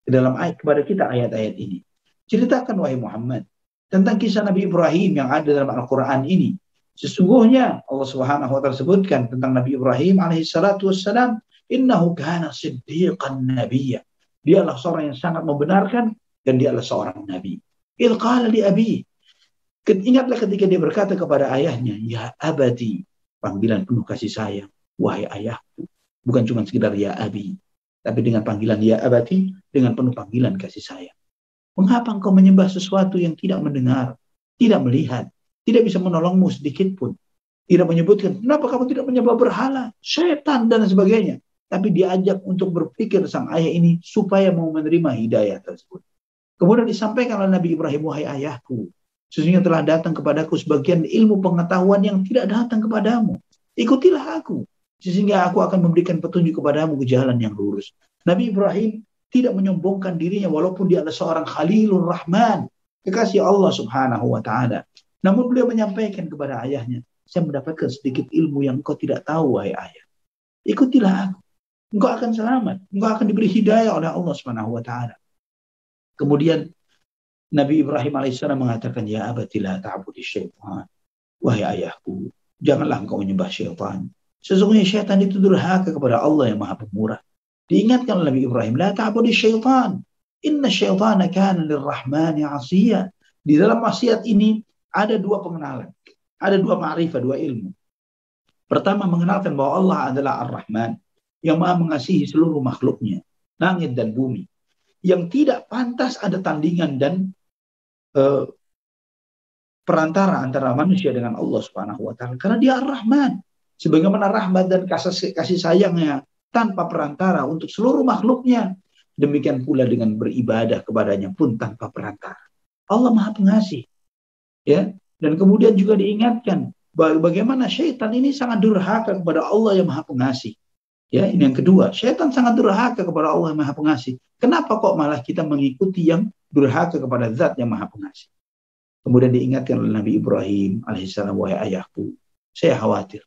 Speaker 2: ke dalam ayat kepada kita ayat-ayat ini. Ceritakan wahai Muhammad tentang kisah Nabi Ibrahim yang ada dalam Al-Qur'an ini. Sesungguhnya Allah Subhanahu wa taala sebutkan tentang Nabi Ibrahim alaihi salatu wassalam, innahu kana siddiqan nabiyya. Dia adalah seorang yang sangat membenarkan dan dia adalah seorang nabi. Il qala li abi. Ingatlah ketika dia berkata kepada ayahnya, ya abadi, panggilan penuh kasih sayang, wahai ayahku. Bukan cuma sekedar ya abi, tapi dengan panggilan ya abadi, dengan penuh panggilan kasih sayang. Mengapa engkau menyembah sesuatu yang tidak mendengar, tidak melihat, tidak bisa menolongmu sedikit pun? Tidak menyebutkan, kenapa kamu tidak menyembah berhala, setan dan sebagainya. Tapi diajak untuk berpikir sang ayah ini supaya mau menerima hidayah tersebut. Kemudian disampaikan oleh Nabi Ibrahim, wahai ayahku, sesungguhnya telah datang kepadaku sebagian ilmu pengetahuan yang tidak datang kepadamu. Ikutilah aku, sehingga aku akan memberikan petunjuk kepadamu ke jalan yang lurus. Nabi Ibrahim tidak menyombongkan dirinya walaupun dia adalah seorang Khalilur Rahman, kekasih Allah Subhanahu wa taala. Namun beliau menyampaikan kepada ayahnya, saya mendapatkan sedikit ilmu yang engkau tidak tahu, wahai ayah. Ikutilah aku. Engkau akan selamat. Engkau akan diberi hidayah oleh Allah Subhanahu wa taala. Kemudian Nabi Ibrahim alaihissalam mengatakan, ya abati la ta'budi syaitan. Wahai ayahku, janganlah engkau menyembah syaitan. Sesungguhnya syaitan itu durhaka kepada Allah yang Maha Pemurah. Diingatkan oleh Nabi Ibrahim, la ta'budi syaitan. Inna syaitana kana lirrahmani 'asiya. Di dalam maksiat ini ada dua pengenalan. Ada dua ma'rifah, dua ilmu. Pertama, mengenalkan bahwa Allah adalah Ar-Rahman, yang Maha mengasihi seluruh makhluknya, langit dan bumi, yang tidak pantas ada tandingan dan perantara antara manusia dengan Allah Subhanahu wa taala, karena dia Ar-Rahman, sebagaimana rahmat dan kasih sayangnya tanpa perantara untuk seluruh makhluknya, demikian pula dengan beribadah kepadanya pun tanpa perantara. Allah Maha Pengasih, ya. Dan kemudian juga diingatkan bagaimana syaitan ini sangat durhaka kepada Allah yang Maha Pengasih. Ya, ini yang kedua, syaitan sangat durhaka kepada Allah yang Maha Pengasih. Kenapa kok malah kita mengikuti yang durhaka kepada Zat yang Maha Pengasih? Kemudian diingatkan oleh Nabi Ibrahim alaihissalam, wahai ayahku, saya khawatir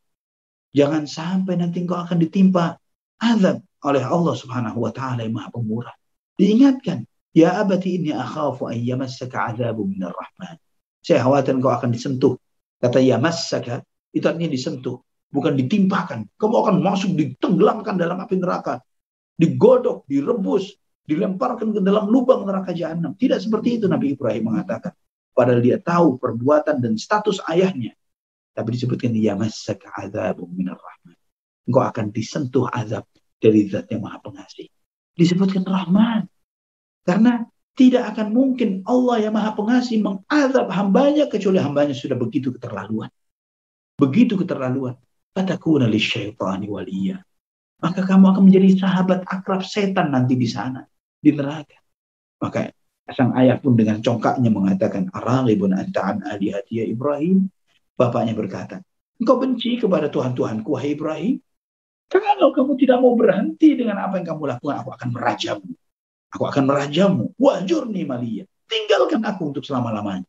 Speaker 2: jangan sampai nanti engkau akan ditimpa azab oleh Allah Subhanahu wa taala yang Maha Pemurah. Diingatkan, ya abati inni akhafu an yamassaka azabun minar rahman. Saya khawatir engkau akan disentuh. Kata yamassaka itu artinya disentuh, bukan ditimpakan. Kamu akan masuk, ditenggelamkan dalam api neraka, digodok, direbus, dilemparkan ke dalam lubang neraka jahanam. Tidak seperti itu Nabi Ibrahim mengatakan. Padahal dia tahu perbuatan dan status ayahnya. Tapi disebutkan yamassaka azabun minar rahman. Engkau akan disentuh azab dari Zat yang Maha Pengasih. Disebutkan Rahman. Karena tidak akan mungkin Allah yang Maha Pengasih mengazab hambanya kecuali hambanya sudah begitu keterlaluan. Begitu keterlaluan. Fatakuna lisyaitani waliya. Maka kamu akan menjadi sahabat akrab setan nanti di sana, di neraka. Maka sang ayah pun dengan congkaknya mengatakan, araghibun anta an alihati ya Ibrahim. Bapaknya berkata, engkau benci kepada Tuhan-Tuhanku, wahai Ibrahim. Kalau kamu tidak mau berhenti dengan apa yang kamu lakukan, aku akan merajamu. Aku akan merajamu. Wahjurni maliya. Tinggalkan aku untuk selama-lamanya.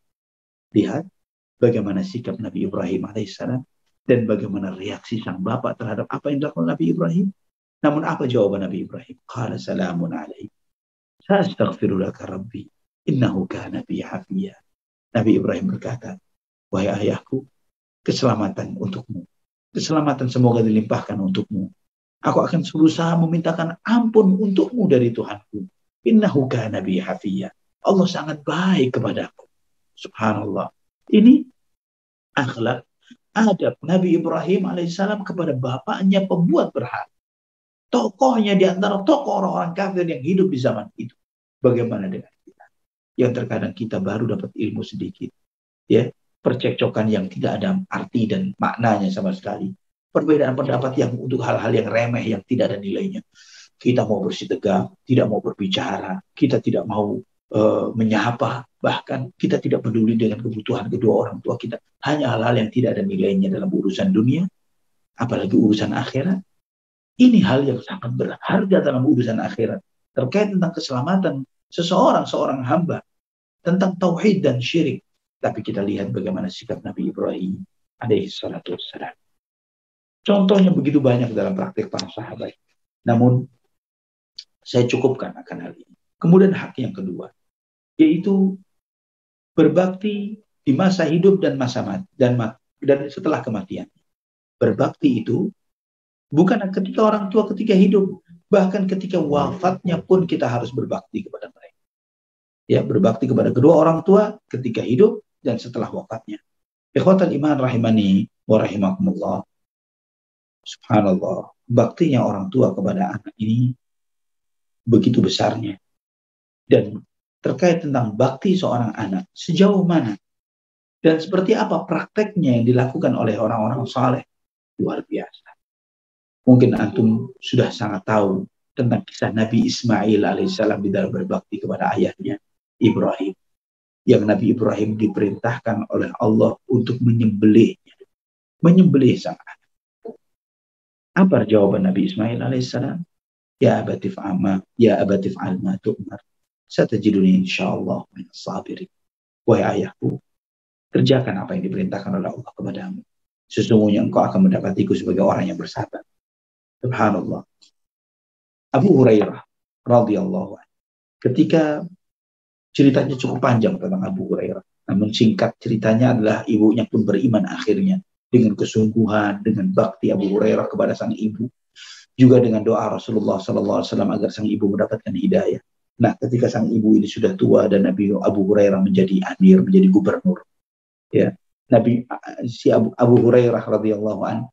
Speaker 2: Lihat bagaimana sikap Nabi Ibrahim alaihissalam dan bagaimana reaksi sang bapak terhadap apa yang dilakukan Nabi Ibrahim. Namun apa jawaban Nabi Ibrahim? Qala salamun alaihi. Sa'astaghfiru laka rabbi. Innahu kana bi hafiya. Nabi Ibrahim berkata, wahai ayahku, keselamatan untukmu. Keselamatan semoga dilimpahkan untukmu. Aku akan berusaha memintakan ampun untukmu dari Tuhanku. Innahu kana bi hafiya. Allah sangat baik kepadaku. Subhanallah. Ini akhlak, adab Nabi Ibrahim alaihissalam kepada bapaknya pembuat berhala. Tokohnya di antara tokoh orang-orang kafir yang hidup di zaman itu. Bagaimana dengan kita? Yang terkadang kita baru dapat ilmu sedikit. Ya, percekcokan yang tidak ada arti dan maknanya sama sekali. Perbedaan pendapat yang untuk hal-hal yang remeh yang tidak ada nilainya. Kita mau bersih tegak, tidak mau berbicara, kita tidak mau menyapa, bahkan kita tidak peduli dengan kebutuhan kedua orang tua kita. Hanya hal-hal yang tidak ada nilainya dalam urusan dunia, apalagi urusan akhirat. Ini hal yang sangat berharga dalam urusan akhirat. Terkait tentang keselamatan seorang hamba. tentang tauhid dan syirik. Tapi kita lihat bagaimana sikap Nabi Ibrahim alaihi salatu wassalam. Contohnya begitu banyak dalam praktik para sahabat. Namun saya cukupkan akan hal ini. Kemudian hak yang kedua, yaitu berbakti di masa hidup dan masa mati dan setelah kematian. Berbakti itu bukan ketika orang tua ketika hidup, bahkan ketika wafatnya pun kita harus berbakti kepada mereka. Ya, berbakti kepada kedua orang tua ketika hidup dan setelah wafatnya. Ikhwatal iman rahimani wa rahimakumullah. Subhanallah, baktinya orang tua kepada anak ini begitu besarnya. Dan terkait tentang bakti seorang anak, sejauh mana dan seperti apa prakteknya yang dilakukan oleh orang-orang saleh, luar biasa. Mungkin antum sudah sangat tahu tentang kisah Nabi Ismail alaihissalam di dalam berbakti kepada ayahnya Ibrahim. Yang Nabi Ibrahim diperintahkan oleh Allah untuk menyembelihnya, menyembelih sang anak. Apa jawaban Nabi Ismail alaihissalam? Ya abatif amma, ya abatif alma tu'mar. Satajiduni insyaallah minas sabirin. Wahai ayahku, kerjakan apa yang diperintahkan oleh Allah kepadamu. Sesungguhnya engkau akan mendapatiku sebagai orang yang bersabar. Subhanallah. Abu Hurairah radhiyallahu anhu, ketika ceritanya cukup panjang tentang Abu Hurairah, namun singkat ceritanya adalah ibunya pun beriman akhirnya dengan kesungguhan, dengan bakti Abu Hurairah kepada sang ibu, juga dengan doa Rasulullah SAW agar sang ibu mendapatkan hidayah. Nah, ketika sang ibu ini sudah tua dan Nabi Abu Hurairah menjadi amir, menjadi gubernur, ya, Abu Hurairah radhiyallahu anhu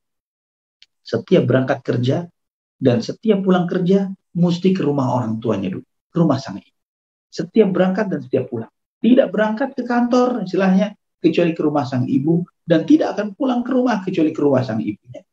Speaker 2: setiap berangkat kerja dan setiap pulang kerja mesti ke rumah orang tuanya dulu, ke rumah sang ibu. Setiap berangkat dan setiap pulang. Tidak berangkat ke kantor istilahnya kecuali ke rumah sang ibu, dan tidak akan pulang ke rumah kecuali ke rumah sang ibunya.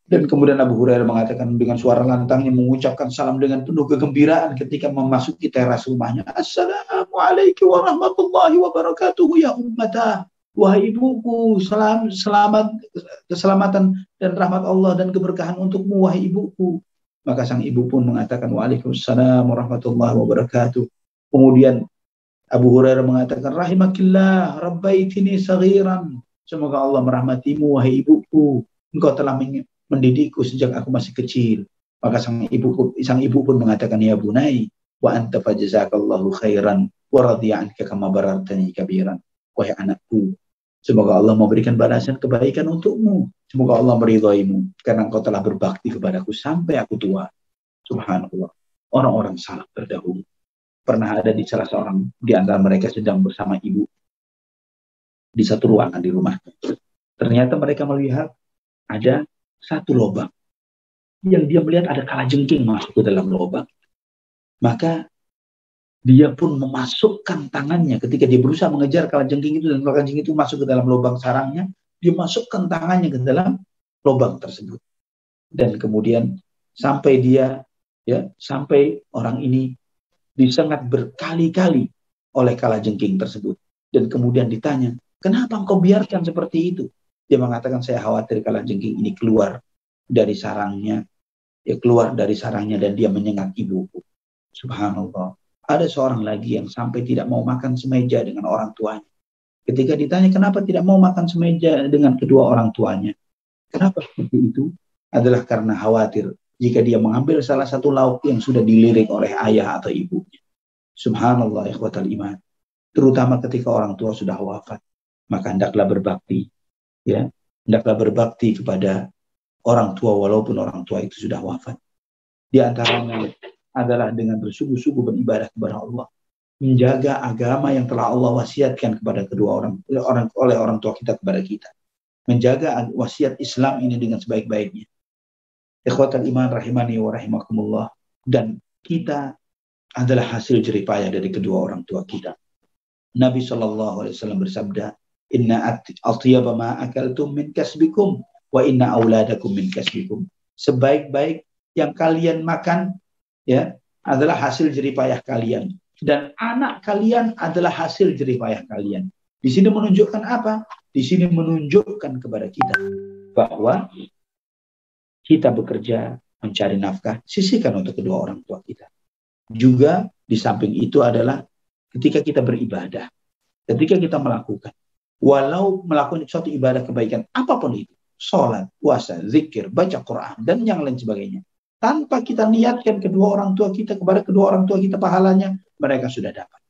Speaker 2: Dan kemudian Abu Hurairah mengatakan dengan suara lantangnya, mengucapkan salam dengan penuh kegembiraan ketika memasuki teras rumahnya. Assalamualaikum warahmatullahi wabarakatuh ya ummatah. Wahai ibuku, selamat keselamatan dan rahmat Allah dan keberkahan untukmu wahai ibuku. Maka sang ibu pun mengatakan waalaikumsalam warahmatullahi wabarakatuh. Kemudian Abu Hurairah mengatakan rahimakillah rabbaitini saghiran. Semoga Allah merahmatimu wahai ibuku. Engkau telah mendidikku sejak aku masih kecil. Maka sang ibu pun mengatakan ya bunai wa anta fajazakallahu khairan wa radiya anka kama barartani kabiran. Wahai anakku, semoga Allah memberikan balasan kebaikan untukmu. Semoga Allah meridhoimu karena engkau telah berbakti kepadaku sampai aku tua. Subhanallah. Orang-orang salaf terdahulu pernah ada di salah seorang di antara mereka sedang bersama ibu di satu ruangan di rumahnya. Ternyata mereka melihat ada satu lubang yang dia melihat ada kalajengking masuk ke dalam lubang. Maka dia pun memasukkan tangannya ketika dia berusaha mengejar kalajengking itu, dan kalajengking itu masuk ke dalam lubang sarangnya, dia masukkan tangannya ke dalam lubang tersebut. Dan kemudian sampai orang ini disengat berkali-kali oleh kalajengking tersebut. Dan kemudian ditanya, kenapa engkau biarkan seperti itu? Dia mengatakan, saya khawatir kalajengking ini keluar dari sarangnya, dan dia menyengat ibuku. Subhanallah. Ada seorang lagi yang sampai tidak mau makan semeja dengan orang tuanya. Ketika ditanya kenapa tidak mau makan semeja dengan kedua orang tuanya, kenapa seperti itu? Adalah karena khawatir jika dia mengambil salah satu lauk yang sudah dilirik oleh ayah atau ibunya. Subhanallah ikhwatal iman. Terutama ketika orang tua sudah wafat, maka hendaklah berbakti. Ya, hendaklah berbakti kepada orang tua walaupun orang tua itu sudah wafat. Di antaranya adalah dengan bersungguh-sungguh beribadah kepada Allah, menjaga agama yang telah Allah wasiatkan kepada oleh orang tua kita kepada kita, menjaga wasiat Islam ini dengan sebaik-baiknya. Ikhwatal iman rahimani wa rahimakumullah. Dan kita adalah hasil jeripayah dari kedua orang tua kita. Nabi SAW bersabda, inna atyaba ma akaltum min kasbikum wa inna auladakum min kasbikum. Sebaik-baik yang kalian makan ya adalah hasil jeripayah kalian, dan anak kalian adalah hasil jeripayah kalian. Di sini menunjukkan apa? Di sini menunjukkan kepada kita bahwa kita bekerja mencari nafkah, sisihkan untuk kedua orang tua kita. Juga di samping itu adalah ketika kita beribadah, ketika kita melakukan, walau melakukan suatu ibadah kebaikan, apapun itu, sholat, puasa, zikir, baca Quran, dan yang lain sebagainya, tanpa kita niatkan kedua orang tua kita, kepada kedua orang tua kita pahalanya, mereka sudah dapat.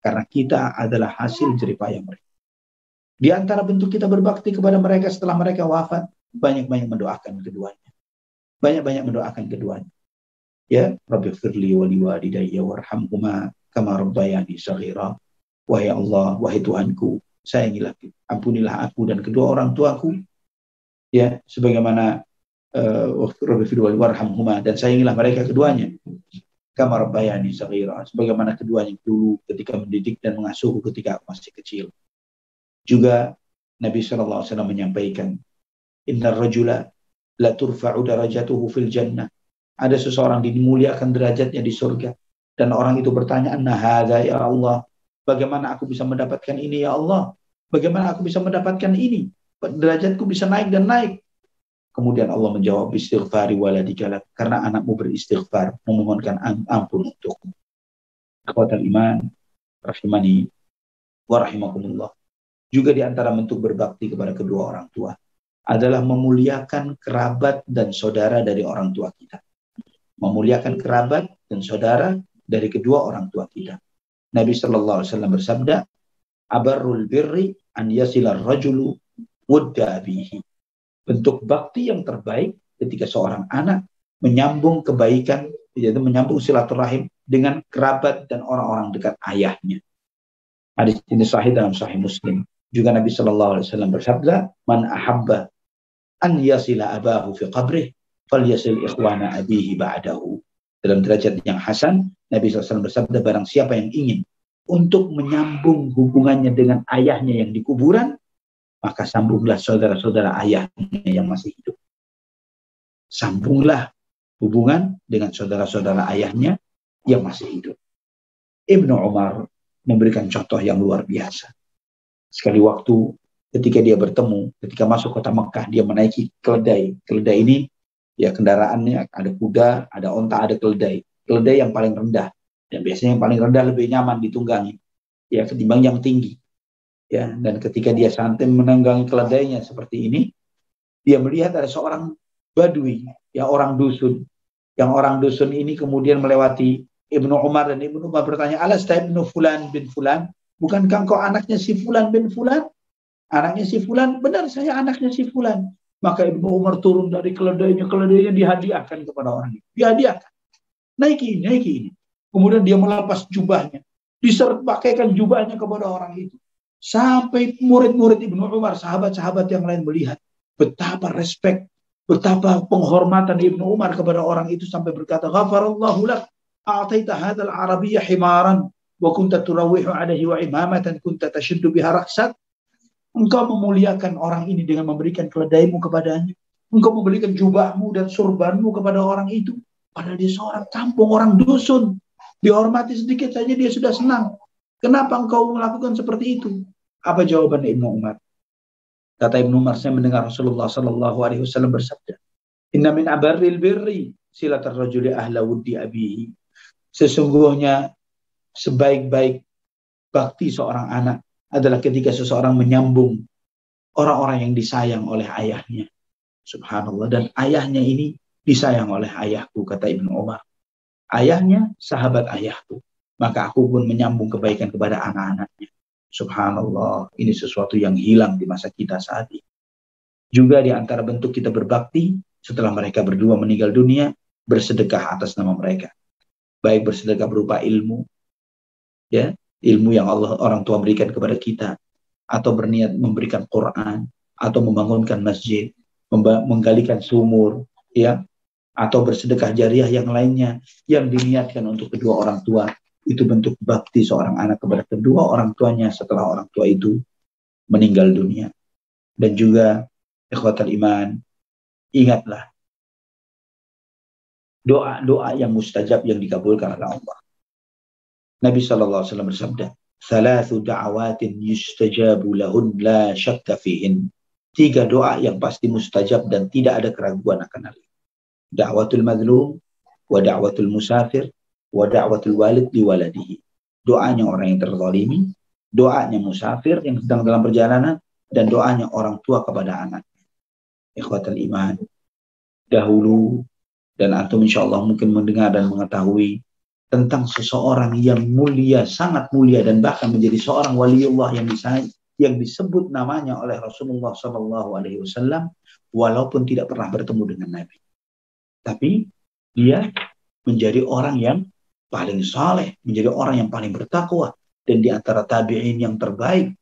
Speaker 2: Karena kita adalah hasil jeripayah mereka. Di antara bentuk kita berbakti kepada mereka setelah mereka wafat, banyak-banyak mendoakan keduanya. Banyak-banyak mendoakan keduanya. Ya, Rabbighfirli wa liwalidayya warhamhuma kama rabbayani shaghira. Wahai Allah, wahai Tuhanku, sayangilah, ampunilah aku dan kedua orang tuaku, ya, sebagaimana Rabbighfirli warhamhuma, dan sayangilah mereka keduanya kama rabbayani shaghira, sebagaimana keduanya dulu ketika mendidik dan mengasuhku ketika aku masih kecil. Juga Nabi SAW menyampaikan, Innar rajula la turfa'u darajatuhu fil jannah. Ada seseorang dimuliakan derajatnya di surga. Dan orang itu bertanya, Anna hadha ya Allah. Bagaimana aku bisa mendapatkan ini ya Allah? Bagaimana aku bisa mendapatkan ini? Derajatku bisa naik dan naik. Kemudian Allah menjawab, istighfari waladika, karena anakmu beristighfar, memohonkan ampun untukmu. Ikhwatal iman, rahimani wa rahimakumullah. Juga di antara bentuk berbakti kepada kedua orang tua adalah memuliakan kerabat dan saudara dari orang tua kita. Memuliakan kerabat dan saudara dari kedua orang tua kita. Nabi SAW bersabda, Abarrul birri an yasilar rajulu wudda abihi. Bentuk bakti yang terbaik ketika seorang anak menyambung kebaikan, yaitu menyambung silaturahim dengan kerabat dan orang-orang dekat ayahnya. Hadis ini sahih dalam Sahih Muslim. Juga Nabi SAW bersabda, Man ahabba an yasila abahu fi qabrih, fal yasil ikhwana abihi ba'dahu. Dalam derajat yang hasan, Nabi SAW bersabda, barang siapa yang ingin untuk menyambung hubungannya dengan ayahnya yang di kuburan, maka sambunglah saudara-saudara ayahnya yang masih hidup. Sambunglah hubungan dengan saudara-saudara ayahnya yang masih hidup. Ibnu Umar memberikan contoh yang luar biasa. Sekali waktu ketika dia bertemu, ketika masuk kota Mekah, dia menaiki keledai. Keledai ini, ya kendaraannya ada kuda, ada onta, ada keledai. Keledai yang paling rendah. Dan biasanya yang paling rendah lebih nyaman ditunggangi, ya, ketimbang yang tinggi. Ya, dan ketika dia santai menunggangi keledainya seperti ini, dia melihat ada seorang badui, ya, orang dusun. Yang orang dusun ini kemudian melewati Ibnu Umar, dan Ibnu Umar bertanya, Alasta ibnu Fulan bin Fulan? Bukankah engkau anaknya si Fulan bin Fulan? Anaknya si Fulan? Benar, saya anaknya si Fulan. Maka Ibnu Umar turun dari keledainya dihadiahkan kepada orang itu. Dihadiahkan. Naiki ini. Kemudian dia melepas jubahnya. Pakaikan jubahnya kepada orang itu. Sampai murid-murid Ibnu Umar, sahabat-sahabat yang lain melihat betapa respect, betapa penghormatan Ibnu Umar kepada orang itu, sampai berkata, Ghafarallahu lak, a'taita hadzal arabiyya himaran wa kunta turawihu alaihi wa imamatan kunta tashuddu biha ra'sak. Engkau memuliakan orang ini dengan memberikan keledaimu kepadanya. Engkau memberikan jubahmu dan surbanmu kepada orang itu. Padahal dia seorang kampung, orang dusun. Dihormati sedikit saja dia sudah senang. Kenapa engkau melakukan seperti itu? Apa jawaban Ibnu Umar? Kata Ibnu Umar, saya mendengar Rasulullah SAW bersabda, Inna min abarril birri silatar rajuli ahla wuddi abihi. Sesungguhnya sebaik-baik bakti seorang anak adalah ketika seseorang menyambung orang-orang yang disayang oleh ayahnya. Subhanallah. Dan ayahnya ini disayang oleh ayahku, kata Ibnu Umar. Ayahnya sahabat ayahku. Maka aku pun menyambung kebaikan kepada anak-anaknya. Subhanallah. Ini sesuatu yang hilang di masa kita saat ini. Juga di antara bentuk kita berbakti, setelah mereka berdua meninggal dunia, bersedekah atas nama mereka. Baik bersedekah berupa ilmu, ya, ilmu yang orang tua berikan kepada kita, atau berniat memberikan Quran, atau membangunkan masjid, menggalikan sumur, ya, atau bersedekah jariah yang lainnya yang diniatkan untuk kedua orang tua. Itu bentuk bakti seorang anak kepada kedua orang tuanya setelah orang tua itu meninggal dunia. Dan juga ikhwatal iman, ingatlah doa-doa yang mustajab yang dikabulkan oleh Allah. Nabi SAW bersabda, Thalathu da'awatin yustajabu lahun la syakka fihin. 3 doa yang pasti mustajab dan tidak ada keraguan akan hal itu. Da'watul madlum, wa da'watul musafir, wa da'watul walid li waladihi. doanya orang yang terzalimi, doanya musafir yang sedang dalam perjalanan, dan doanya orang tua kepada anak. Ikhwatal iman, dahulu, dan antum insya Allah mungkin mendengar dan mengetahui tentang seseorang yang mulia, sangat mulia, dan bahkan menjadi seorang waliullah yang disebut namanya oleh Rasulullah SAW, walaupun tidak pernah bertemu dengan Nabi. Tapi dia menjadi orang yang paling saleh, menjadi orang yang paling bertakwa, dan di antara tabi'in yang terbaik,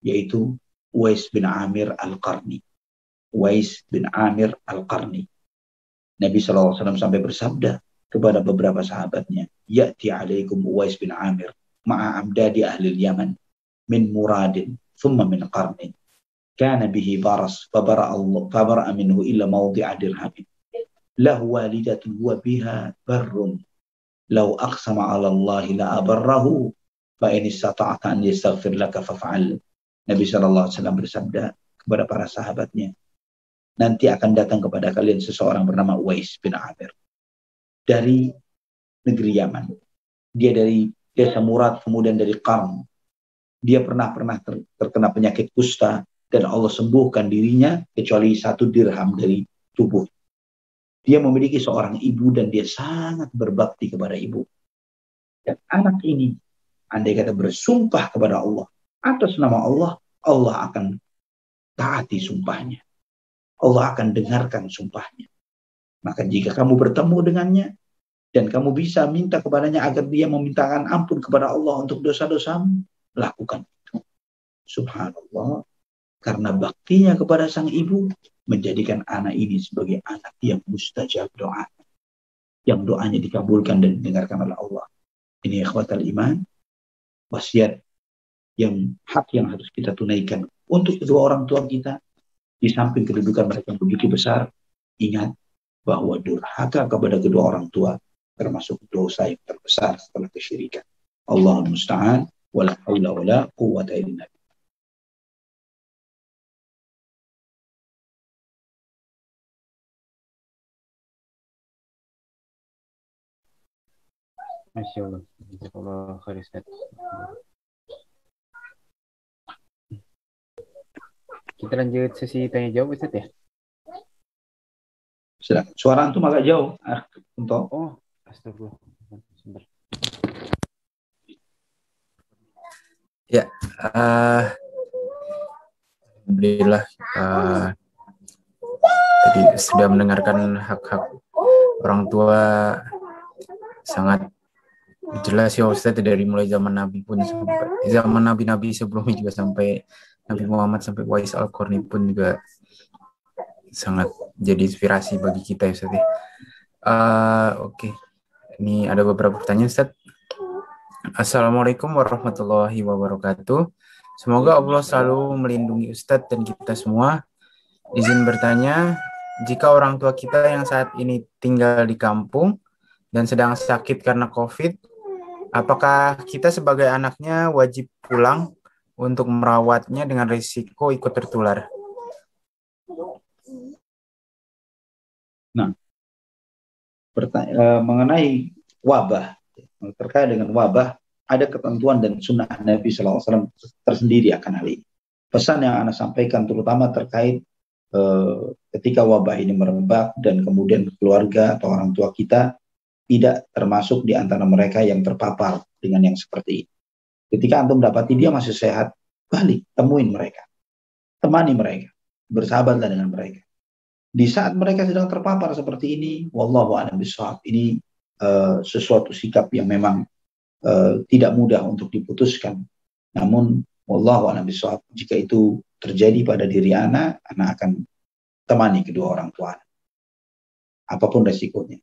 Speaker 2: yaitu Uwais bin Amir Al-Qarni. Uwais bin Amir Al-Qarni. Nabi SAW sampai bersabda kepada beberapa sahabatnya, Ya'ti alaikum Uwais bin Amir ma'a amdadi ahli Yaman min muradin thumma min qarnin kana bihi baras fabara'a minhu illa mawdi'a dirhamin lahu walidatun huwa biha barrun law aqsama 'ala Allah la abarrahu fa in istata'ta an yastaghfir laka faf'al. Nabi SAW bersabda kepada para sahabatnya, nanti akan datang kepada kalian seseorang bernama Uwais bin Amir dari negeri Yaman. Dia dari desa Murad, kemudian dari Qarn. Dia pernah terkena penyakit kusta dan Allah sembuhkan dirinya kecuali 1 dirham dari tubuh. Dia memiliki seorang ibu dan dia sangat berbakti kepada ibu. Dan anak ini, andai kata bersumpah kepada Allah atas nama Allah, Allah akan taati sumpahnya. Allah akan dengarkan sumpahnya. Maka jika kamu bertemu dengannya dan kamu bisa minta kepadanya agar dia memintakan ampun kepada Allah untuk dosa-dosamu, lakukan itu. Subhanallah, karena baktinya kepada sang ibu menjadikan anak ini sebagai anak yang mustajab doa, yang doanya dikabulkan dan didengarkan oleh Allah. Ini ikhwatal iman, wasiat yang hak yang harus kita tunaikan untuk kedua orang tua kita. Di samping kedudukan mereka yang begitu besar, ingat bahwa durhaka kepada kedua orang tua termasuk dosa yang terbesar setelah kesyirikan. Allahul musta'an, wala haula wala quwwata illa billah.
Speaker 1: Masya Allah. Jazakallah khair Ustaz. Kita lanjut sesi tanya jawab Ustaz ya.
Speaker 2: Silakan. Suara antum agak jauh. Untuk.
Speaker 1: Oh, astagfirullah. Sebentar. Ya, alhamdulillah tadi sudah mendengarkan hak-hak orang tua sangat jelas ya Ustaz, dari mulai zaman Nabi pun sampai zaman Nabi-Nabi sebelumnya juga sampai Nabi Muhammad sampai Uwais Al-Qarni pun juga sangat jadi inspirasi bagi kita ya Ustaz. Oke. Ini ada beberapa pertanyaan Ustaz. Assalamualaikum warahmatullahi wabarakatuh. Semoga Allah selalu melindungi Ustadz dan kita semua. Izin bertanya, jika orang tua kita yang saat ini tinggal di kampung dan sedang sakit karena COVID, apakah kita sebagai anaknya wajib pulang untuk merawatnya dengan risiko ikut tertular?
Speaker 2: Nah, mengenai wabah, terkait dengan wabah, ada ketentuan dan sunnah Nabi SAW tersendiri akan hal ini. Pesan yang Anda sampaikan terutama terkait ketika wabah ini merebak dan kemudian keluarga atau orang tua kita tidak termasuk di antara mereka yang terpapar dengan yang seperti ini. Ketika antum dapati dia masih sehat, balik, temuin mereka. Temani mereka. Bersahabatlah dengan mereka. Di saat mereka sedang terpapar seperti ini, wallahu a'lam bishawab, ini sesuatu sikap yang memang tidak mudah untuk diputuskan. Namun wallahu a'lam bishawab, jika itu terjadi pada diri anak akan temani kedua orang tua. Apapun resikonya.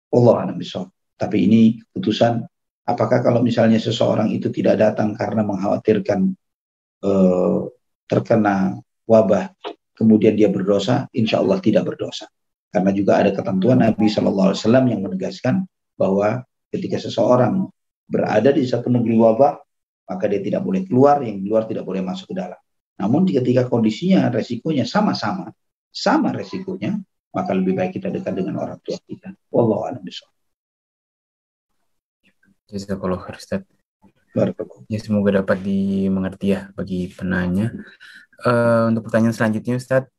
Speaker 2: Allah a'lam bishawab. Tapi ini keputusan, apakah kalau misalnya seseorang itu tidak datang karena mengkhawatirkan terkena wabah, kemudian dia berdosa, insya Allah tidak berdosa. Karena juga ada ketentuan Nabi SAW yang menegaskan bahwa ketika seseorang berada di satu negeri wabah, maka dia tidak boleh keluar, yang di luar tidak boleh masuk ke dalam. Namun ketika kondisinya, resikonya sama resikonya, maka lebih baik kita dekat dengan orang tua kita. Wallahu a'lam bishawab.
Speaker 1: Jazakallahu khair Ustaz.
Speaker 2: Barakallahu.
Speaker 1: Ya, semoga dapat dimengerti ya bagi penanya. Untuk pertanyaan selanjutnya Ustadz,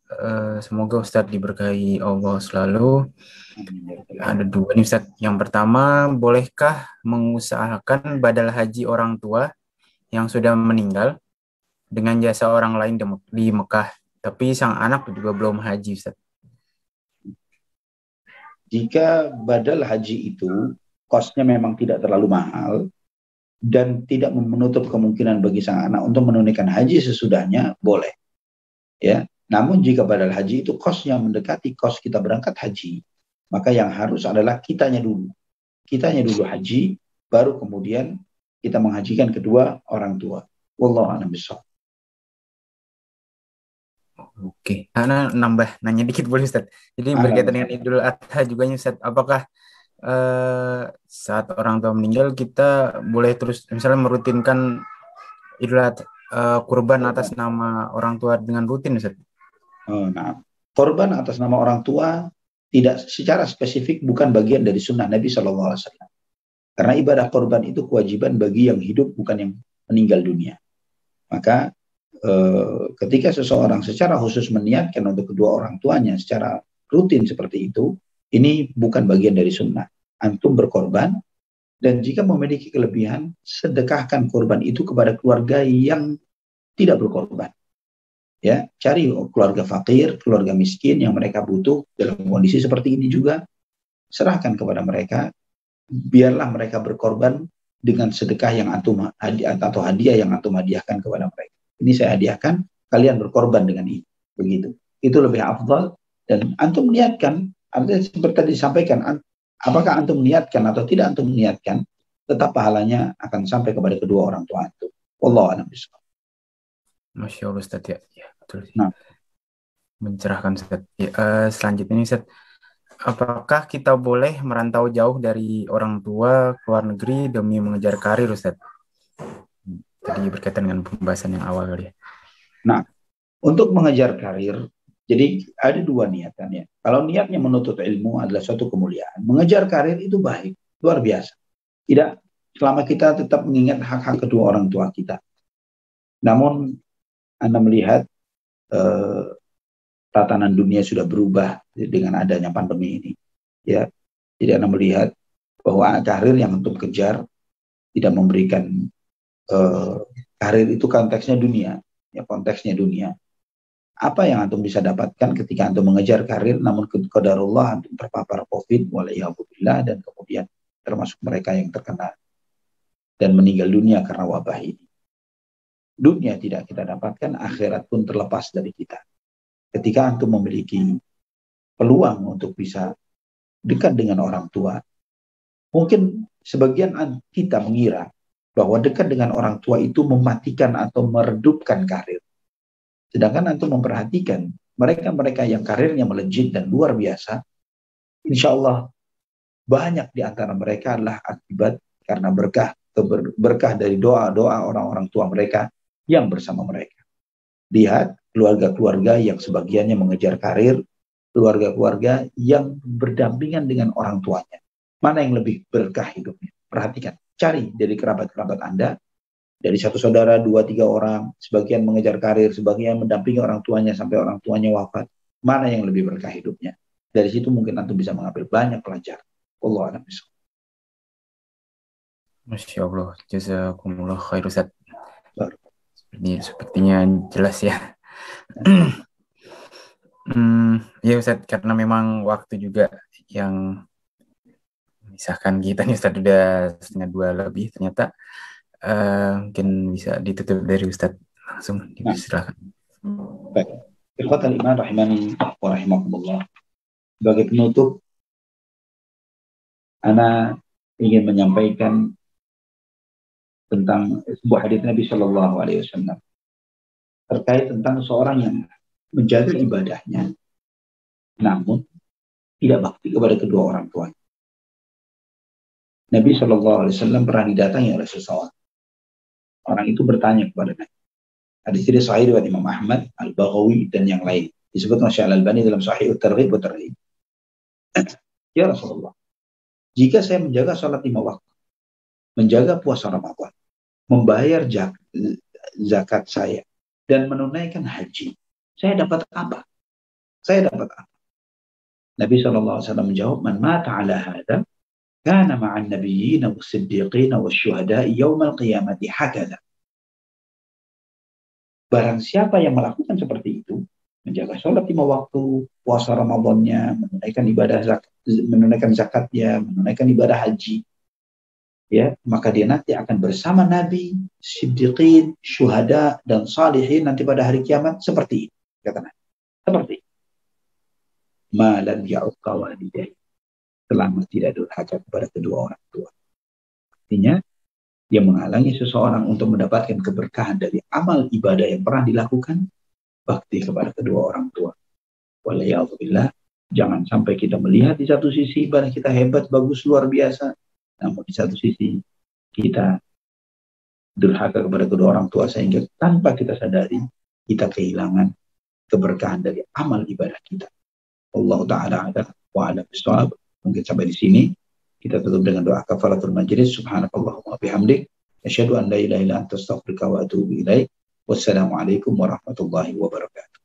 Speaker 1: semoga Ustadz diberkahi Allah selalu.
Speaker 2: Amin ya rabbal
Speaker 1: Ada
Speaker 2: alamin.
Speaker 1: dua nih Ustadz. Yang pertama, bolehkah mengusahakan badal haji orang tua yang sudah meninggal dengan jasa orang lain di Mekah, tapi sang anak juga belum haji Ustadz?
Speaker 2: Jika badal haji itu kosnya memang tidak terlalu mahal dan tidak menutup kemungkinan bagi sang anak untuk menunaikan haji sesudahnya, boleh. Ya, namun jika badal haji itu kosnya mendekati kos kita berangkat haji, maka yang harus adalah kitanya dulu haji, baru kemudian kita menghajikan kedua orang tua. Wallahu a'lam bishawab.
Speaker 1: Oke, Ana nanya dikit boleh Ustadz. Jadi berkaitan dengan Idul Adha juga nih Ustadz, apakah saat orang tua meninggal kita boleh terus misalnya merutinkan Idul Adha, kurban atas nama orang tua dengan rutin Ustadz?
Speaker 2: Nah, korban atas nama orang tua tidak secara spesifik bukan bagian dari sunnah Nabi SAW. Karena ibadah korban itu kewajiban bagi yang hidup, bukan yang meninggal dunia. Maka ketika seseorang secara khusus meniatkan untuk kedua orang tuanya secara rutin seperti itu, ini bukan bagian dari sunnah. Antum berkorban, dan jika memiliki kelebihan, sedekahkan korban itu kepada keluarga yang tidak berkorban. Ya, cari keluarga fakir, keluarga miskin yang mereka butuh dalam kondisi seperti ini juga, serahkan kepada mereka, biarlah mereka berkorban dengan sedekah yang antum atau hadiah yang antum hadiahkan kepada mereka. Ini saya hadiahkan, kalian berkorban dengan ini, begitu. Itu lebih afdal, dan antum niatkan, artinya seperti tadi disampaikan, apakah antum niatkan atau tidak antum niatkan, tetap pahalanya akan sampai kepada kedua orang tua antum. Wallahu a'lam bishawab.
Speaker 1: Masya Allah Ustadz, ya betul sih.
Speaker 2: Nah,
Speaker 1: mencerahkan Ustadz. Ya, selanjutnya nih Ustadz, apakah kita boleh merantau jauh dari orang tua ke luar negeri demi mengejar karir Ustadz? Tadi berkaitan dengan pembahasan yang awal ya.
Speaker 2: Nah, untuk mengejar karir, jadi ada dua niatannya. Kalau niatnya menuntut ilmu adalah suatu kemuliaan, mengejar karir itu baik, luar biasa. Tidak, selama kita tetap mengingat hak-hak kedua orang tua kita. Namun, Anda melihat tatanan dunia sudah berubah dengan adanya pandemi ini. Ya, jadi Anda melihat bahwa karir yang untuk kejar tidak memberikan karir itu konteksnya dunia, ya konteksnya dunia. Apa yang antum bisa dapatkan ketika antum mengejar karir, namun qadarullah antum terpapar COVID, walaikumsalam, dan kemudian termasuk mereka yang terkena dan meninggal dunia karena wabah ini. Dunia tidak kita dapatkan, akhirat pun terlepas dari kita. Ketika antum memiliki peluang untuk bisa dekat dengan orang tua, mungkin sebagian kita mengira bahwa dekat dengan orang tua itu mematikan atau meredupkan karir. Sedangkan antum memperhatikan mereka-mereka yang karirnya melejit dan luar biasa, insya Allah banyak di antara mereka adalah akibat karena berkah dari doa-doa orang-orang tua mereka yang bersama mereka. Lihat keluarga-keluarga yang sebagiannya mengejar karir, keluarga-keluarga yang berdampingan dengan orang tuanya. Mana yang lebih berkah hidupnya? Perhatikan, cari dari kerabat-kerabat Anda, dari satu saudara, 2-3 orang, sebagian mengejar karir, sebagian mendampingi orang tuanya sampai orang tuanya wafat. Mana yang lebih berkah hidupnya? Dari situ mungkin antum bisa mengambil banyak pelajaran. Wallahu a'lam bishawab.
Speaker 1: Masya Allah, jazakumullah khair Ustadz. Sepertinya jelas ya. Ya Ustadz, karena memang waktu juga yang memisahkan kita nih Ustadz, udah 1:30 lebih ternyata. Mungkin bisa ditutup dari Ustadz langsung, silakan.
Speaker 2: Baik, ikhwatal iman rahimani wa rahimakumullah. Sebagai penutup, Ana ingin menyampaikan tentang sebuah hadits Nabi Shallallahu Alaihi Wasallam terkait tentang seorang yang menjaga ibadahnya, namun tidak bakti kepada kedua orang tuanya. Nabi Shallallahu Alaihi Wasallam pernah didatangi oleh seseorang. Orang itu bertanya kepada Nabi. Hadis ini sahih riwayat Imam Ahmad, Al-Baghawi dan yang lain. Disebut Syekh Al-Albani dalam Sahih At-Targhib wa Tarhib. Ya Rasulullah, jika saya menjaga sholat 5 waktu, menjaga puasa Ramadan, membayar zakat saya dan menunaikan haji, saya dapat apa? Saya dapat apa? Nabi SAW menjawab, man mata ala hadha kana ma'an nabiyyin was-siddiqin was-syuhada'i yaumal qiyamati hakadha. Barang siapa yang melakukan seperti itu, menjaga sholat 5 waktu, puasa Ramadannya, menunaikan zakatnya, menunaikan ibadah haji, ya, maka dia nanti akan bersama Nabi, Siddiqin, Syuhada, dan Salihin nanti pada hari kiamat seperti ini, kata Nabi. Seperti ini. Malam ya'uqqa walidayhi, selama tidak durhaka kepada kedua orang tua. Artinya, yang menghalangi seseorang untuk mendapatkan keberkahan dari amal ibadah yang pernah dilakukan, bakti kepada kedua orang tua. Waliyahzubillah, jangan sampai kita melihat di satu sisi ibadah kita hebat, bagus, luar biasa, namun di satu sisi kita durhaka kepada kedua orang tua sehingga tanpa kita sadari kita kehilangan keberkahan dari amal ibadah kita. Allah Ta'ala ada wa'ala bisawab. Mungkin sampai di sini kita tutup dengan doa kafaratul majlis. Subhanakallahumma bihamdik, asyhadu an la ilaha illa anta astaghfiruka wa atubu ilaik. Wassalamualaikum warahmatullahi wabarakatuh.